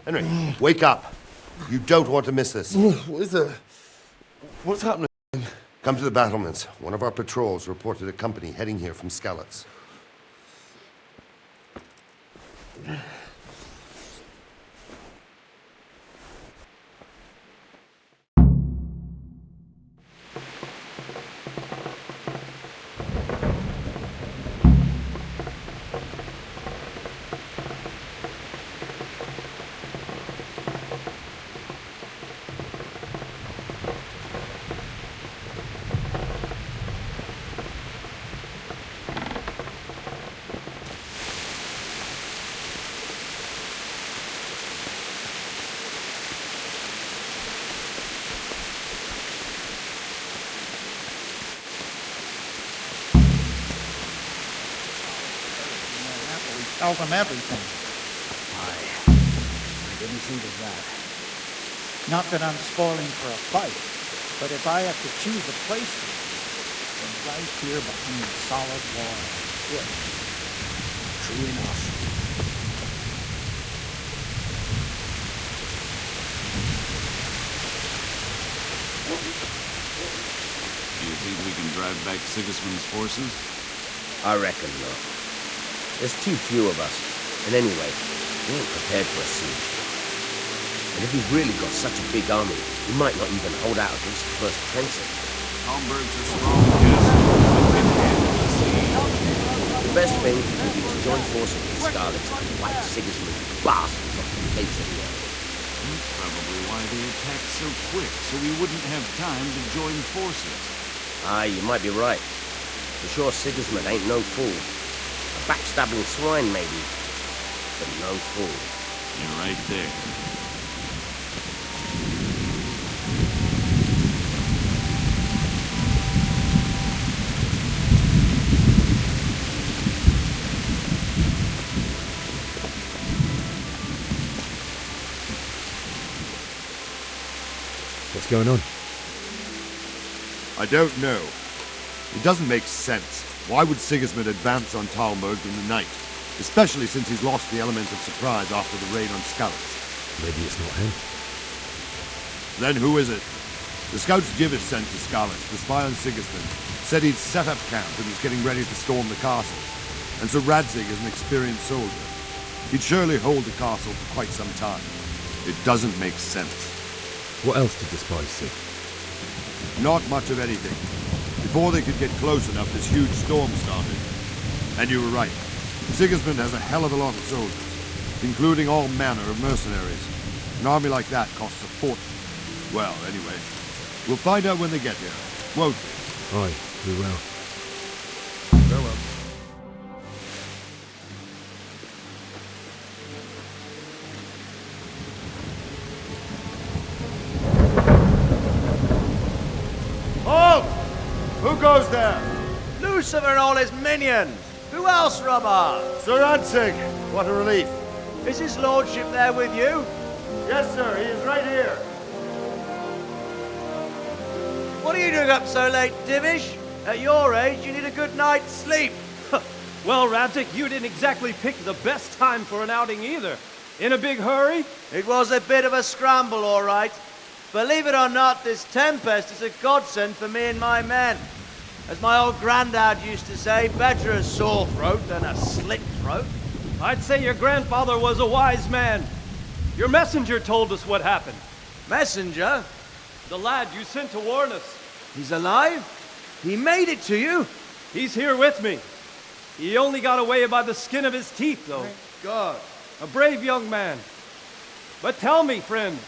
Henry, wake up. You don't want to miss this. What's happening? Come to the battlements. One of our patrols reported a company heading here from Skalitz. Tell them everything. I didn't think of that. Not that I'm spoiling for a fight, but if I have to choose a place to live, then right here behind the solid wall. Good. True enough. Do you think we can drive back Sigismund's forces? I reckon not. There's too few of us. And anyway, we ain't prepared for a siege. And if we've really got such a big army, we might not even hold out against the first offensive. Talmberg's a strong castle. It can handle the siege. The best thing would be to join forces with Skalitz and wipe Sigismund's bastards off the face of the earth. That's probably why they attacked so quick, so we wouldn't have time to join forces. Aye, you might be right. For sure Sigismund ain't no fool. A backstabbing swine, maybe, but no fool. You're right there. What's going on? I don't know. It doesn't make sense. Why would Sigismund advance on Talmberg in the night? Especially since he's lost the element of surprise after the raid on Skalitz. Maybe it's not him. Then who is it? The scouts Jivish sent to Skalitz to spy on Sigismund said he'd set up camp and was getting ready to storm the castle. And so Radzig is an experienced soldier. He'd surely hold the castle for quite some time. It doesn't make sense. What else did the spies see? Not much of anything. Before they could get close enough, this huge storm started. And you were right. Sigismund has a hell of a lot of soldiers, including all manner of mercenaries. An army like that costs a fortune. Well, anyway, we'll find out when they get here, won't we? Aye, we will. Farewell. Halt! Who goes there? Lucifer and all his minions! Who else, Robber? Sir Radzig, what a relief. Is his lordship there with you? Yes, sir, he is right here. What are you doing up so late, Divish? At your age, you need a good night's sleep. Well, Radzig, you didn't exactly pick the best time for an outing either. In a big hurry? It was a bit of a scramble, all right. Believe it or not, this tempest is a godsend for me and my men. As my old granddad used to say, better a sore throat than a slit throat. I'd say your grandfather was a wise man. Your messenger told us what happened. Messenger? The lad you sent to warn us. He's alive? He made it to you? He's here with me. He only got away by the skin of his teeth, though. Thank God. A brave young man. But tell me, friend,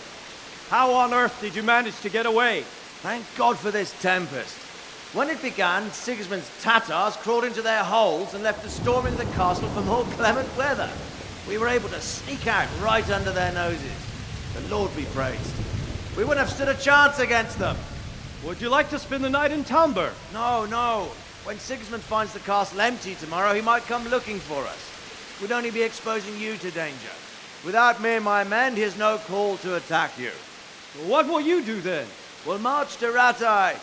how on earth did you manage to get away? Thank God for this tempest. When it began, Sigismund's Tatars crawled into their holes and left us storming the castle for more clement weather. We were able to sneak out right under their noses. The Lord be praised. We wouldn't have stood a chance against them. Would you like to spend the night in Talmberg? No, no. When Sigismund finds the castle empty tomorrow, he might come looking for us. We'd only be exposing you to danger. Without me and my men, he has no call to attack you. What will you do then? We'll march to Ratai.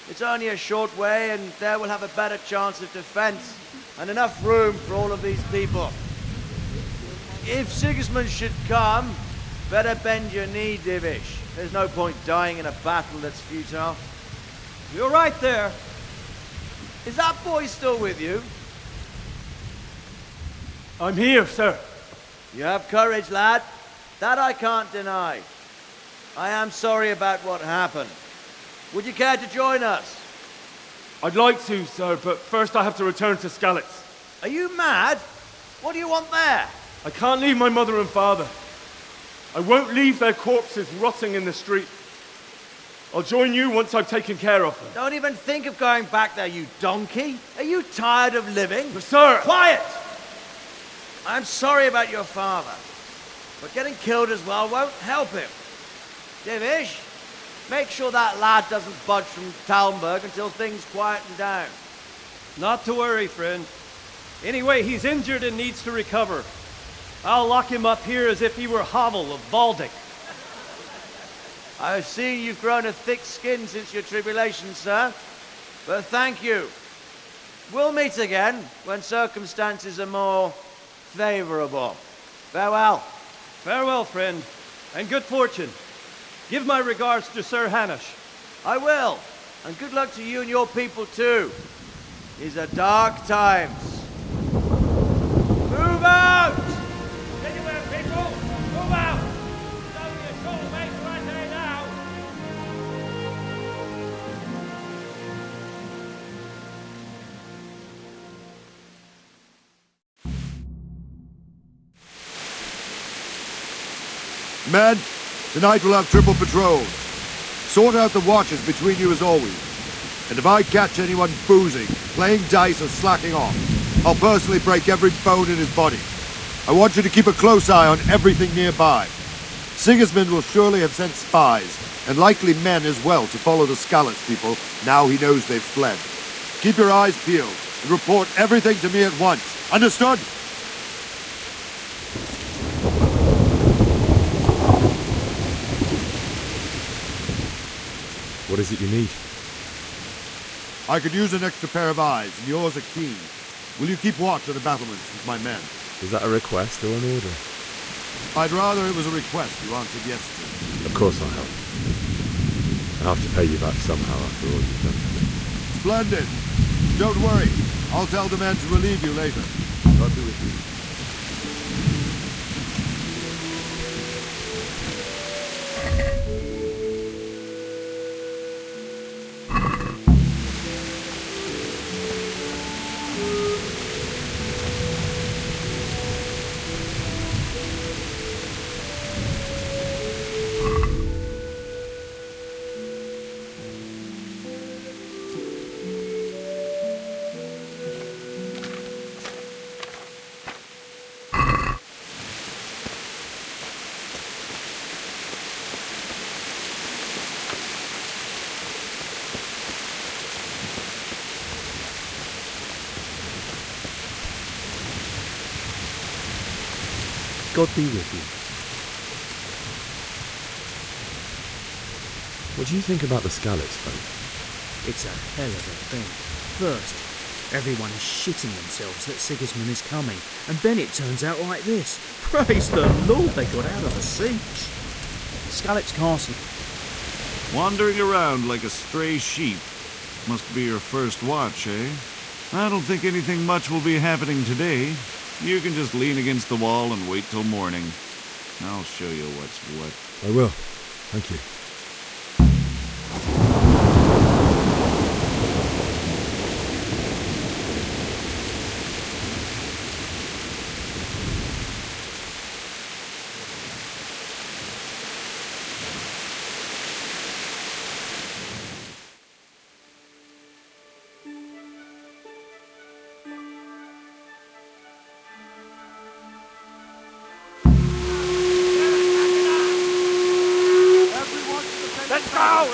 It's only a short way, and there we'll have a better chance of defense and enough room for all of these people. If Sigismund should come, better bend your knee, Divish. There's no point dying in a battle that's futile. You're right there. Is that boy still with you? I'm here, sir. You have courage, lad. That I can't deny. I am sorry about what happened. Would you care to join us? I'd like to, sir, but first I have to return to Skalitz. Are you mad? What do you want there? I can't leave my mother and father. I won't leave their corpses rotting in the street. I'll join you once I've taken care of them. Don't even think of going back there, you donkey. Are you tired of living? But sir! Quiet! I'm sorry about your father, but getting killed as well won't help him. Divish, make sure that lad doesn't budge from Talmberg until things quieten down. Not to worry, friend. Anyway, he's injured and needs to recover. I'll lock him up here as if he were Havel of Valdic. I've seen you've grown a thick skin since your tribulation, sir. But thank you. We'll meet again when circumstances are more favorable. Farewell. Farewell, friend, and good fortune. Give my regards to Sir Hanush. I will. And good luck to you and your people, too. These are dark times. Move out! Anywhere, people! Move out! There's only a short way to right there now. Men, tonight we'll have triple patrols. Sort out the watches between you as always. And if I catch anyone boozing, playing dice or slacking off, I'll personally break every bone in his body. I want you to keep a close eye on everything nearby. Sigismund will surely have sent spies, and likely men as well, to follow the Skalitz people now he knows they've fled. Keep your eyes peeled, and report everything to me at once. Understood? What is it you need? I could use an extra pair of eyes, and yours are keen. Will you keep watch of the battlements with my men? Is that a request or an order? I'd rather it was a request you answered yes to. Of course I'll help. I'll have to pay you back somehow after all you've done for me. Splendid. Don't worry. I'll tell the men to relieve you later. God be with you. God be with you. What do you think about the Skalitz folk? It's a hell of a thing. First, everyone is shitting themselves that Sigismund is coming, and then it turns out like this. Praise the Lord they got out of the siege. Skalitz Castle. Wandering around like a stray sheep. Must be your first watch, eh? I don't think anything much will be happening today. You can just lean against the wall and wait till morning. I'll show you what's what. I will. Thank you.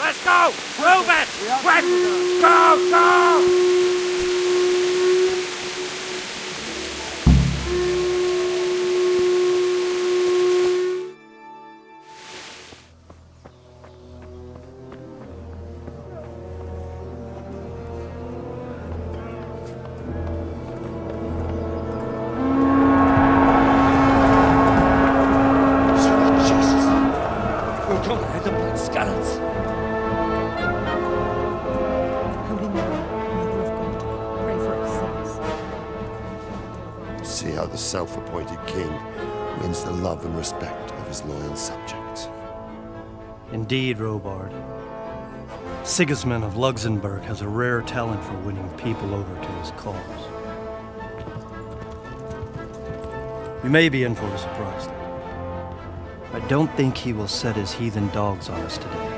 Let's go! Move it! Quick! Go! Go! See how the self-appointed king wins the love and respect of his loyal subjects. Indeed, Robard. Sigismund of Luxembourg has a rare talent for winning people over to his cause. We may be in for a surprise, though. I don't think he will set his heathen dogs on us today.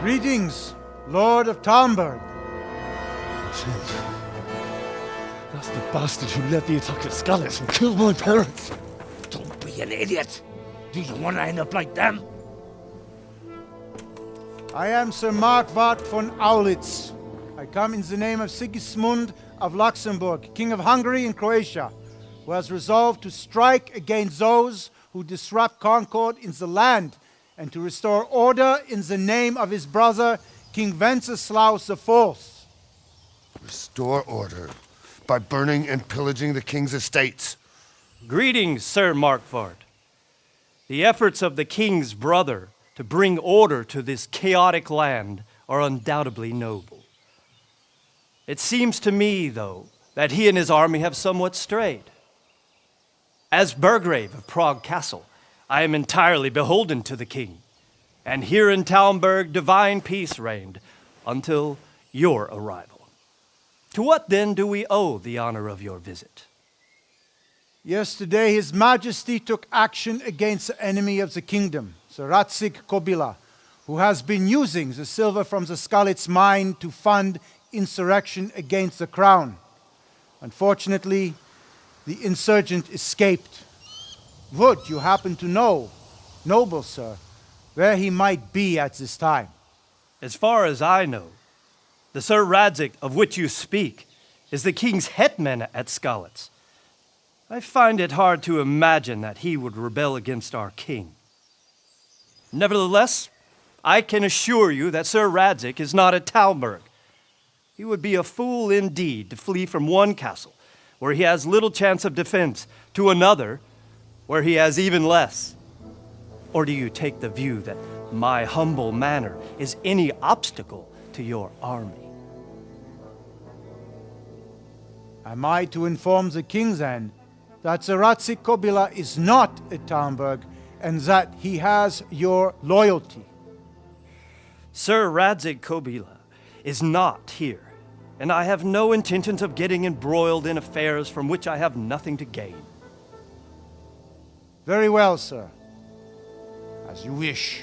Greetings, Lord of Talmberg. That's the bastard who led the attack at Skalitz and killed my parents. Don't be an idiot. Do you want to end up like them? I am Sir Markwart von Aulitz. I come in the name of Sigismund of Luxembourg, King of Hungary and Croatia, who has resolved to strike against those who disrupt concord in the land and to restore order in the name of his brother, King Wenceslaus IV. Restore order by burning and pillaging the king's estates. Greetings, Sir Markwart. The efforts of the king's brother to bring order to this chaotic land are undoubtedly noble. It seems to me, though, that he and his army have somewhat strayed. As Burgrave of Prague Castle, I am entirely beholden to the king, and here in Talmberg divine peace reigned until your arrival. To what then do we owe the honor of your visit? Yesterday, His Majesty took action against the enemy of the kingdom, the Ratzig Kobila, who has been using the silver from the Skalitz mine to fund insurrection against the crown. Unfortunately, the insurgent escaped. Would you happen to know, noble sir, where he might be at this time? As far as I know, the Sir Radzik of which you speak is the king's hetman at Skalitz. I find it hard to imagine that he would rebel against our king. Nevertheless, I can assure you that Sir Radzik is not at Talmberg. He would be a fool indeed to flee from one castle, where he has little chance of defense, to another, where he has even less. Or do you take the view that my humble manner is any obstacle to your army? Am I to inform the king then that the Ratzig Kobila is not at Talmberg and that he has your loyalty? Sir Radzik Kobila is not here, and I have no intentions of getting embroiled in affairs from which I have nothing to gain. Very well, sir. As you wish.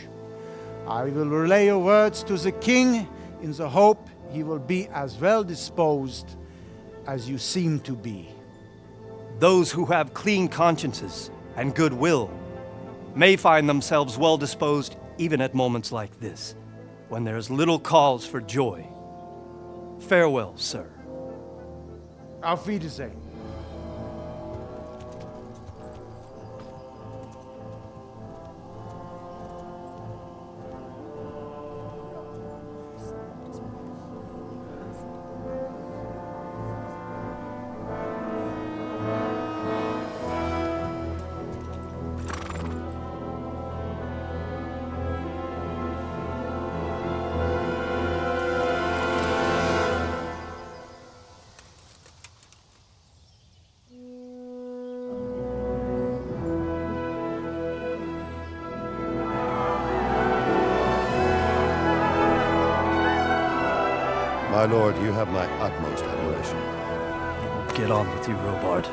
I will relay your words to the king in the hope he will be as well disposed as you seem to be. Those who have clean consciences and goodwill may find themselves well disposed even at moments like this, when there is little cause for joy. Farewell, sir. Auf Wiedersehen. My lord, you have my utmost admiration. Get on with you, Robard.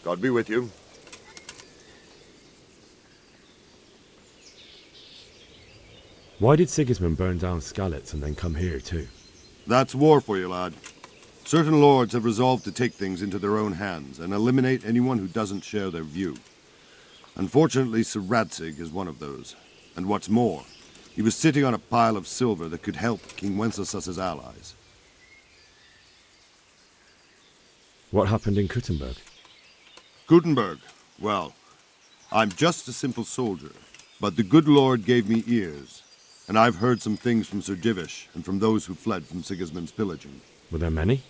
God be with you. Why did Sigismund burn down Skalitz and then come here too? That's war for you, lad. Certain lords have resolved to take things into their own hands and eliminate anyone who doesn't share their view. Unfortunately, Sir Radzik is one of those. And what's more, he was sitting on a pile of silver that could help King Wenceslas's allies. What happened in Kuttenberg? Gutenberg. Well, I'm just a simple soldier, but the good Lord gave me ears, and I've heard some things from Sir Divish and from those who fled from Sigismund's pillaging. Were there many?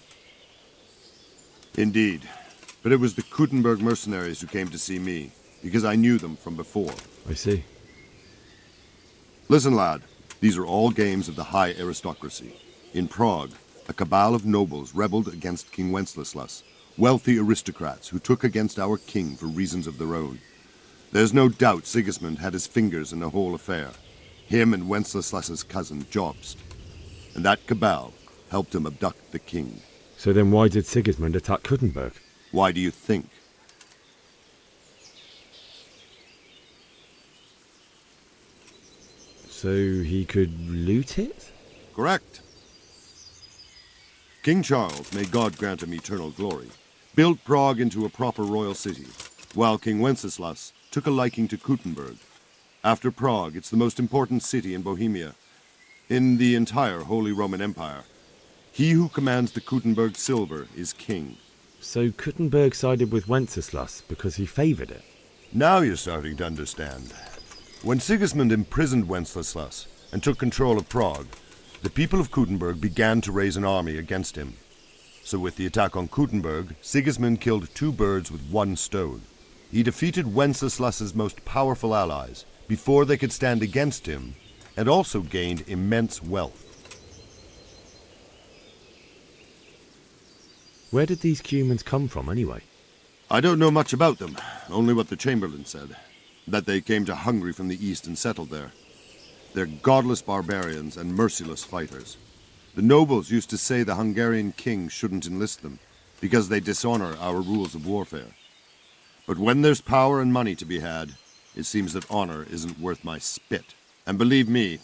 Indeed, but it was the Kuttenberg mercenaries who came to see me, because I knew them from before. I see. Listen, lad, these are all games of the high aristocracy. In Prague, a cabal of nobles rebelled against King Wenceslas, wealthy aristocrats who took against our king for reasons of their own. There's no doubt Sigismund had his fingers in the whole affair. Him and Wenceslas's cousin, Jobst. And that cabal helped him abduct the king. So then why did Sigismund attack Kuttenberg? Why do you think? So he could loot it? Correct. King Charles, may God grant him eternal glory, built Prague into a proper royal city, while King Wenceslas took a liking to Kuttenberg. After Prague, it's the most important city in Bohemia, in the entire Holy Roman Empire. He who commands the Kuttenberg silver is king, So Kuttenberg sided with Wenceslas because he favoured it? Now you're starting to understand. When Sigismund imprisoned Wenceslas and took control of Prague, the people of Kuttenberg began to raise an army against him. So with the attack on Kuttenberg, Sigismund killed 2 birds with 1 stone. He defeated Wenceslas's most powerful allies before they could stand against him, and also gained immense wealth. Where did these Cumans come from, anyway? I don't know much about them, only what the Chamberlain said, that they came to Hungary from the east and settled there. They're godless barbarians and merciless fighters. The nobles used to say the Hungarian king shouldn't enlist them, because they dishonor our rules of warfare. But when there's power and money to be had, it seems that honor isn't worth my spit. And believe me,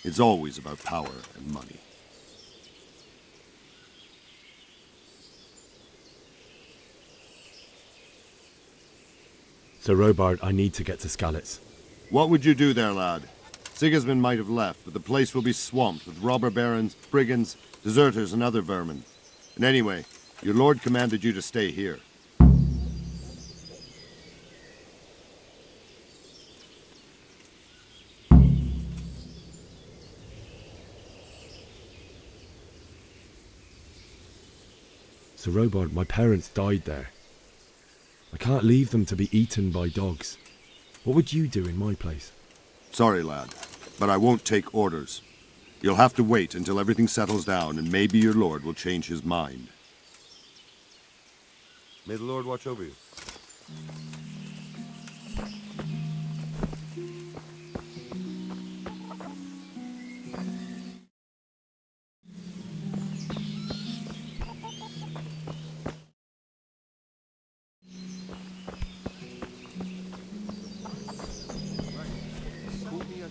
it's always about power and money. So Robard, I need to get to Skalitz. What would you do there, lad? Sigismund might have left, but the place will be swamped with robber barons, brigands, deserters, and other vermin. And anyway, your lord commanded you to stay here. So Robard, my parents died there. I can't leave them to be eaten by dogs. What would you do in my place? Sorry, lad, but I won't take orders. You'll have to wait until everything settles down, and maybe your lord will change his mind. May the Lord watch over you.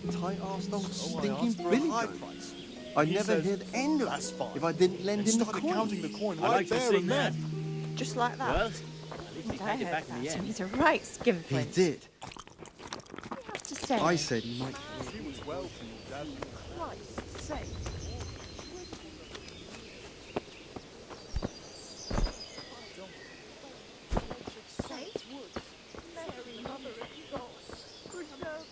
Tight-arsed old stinking billy goat. I'd never hear the end of it if I didn't lend him the coin. Counting the coin I like there and then. Just like that. Well, at least he paid it back in the end. He's a right He skinflint. did. I have to say. I said he might. She was well from your dad. Christ's sake. Mary, Mother of God, preserve us.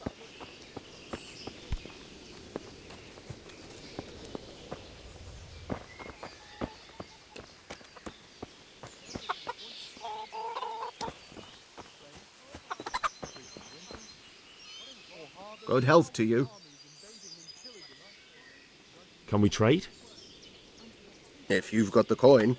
Good health to you. Can we trade? If you've got the coin.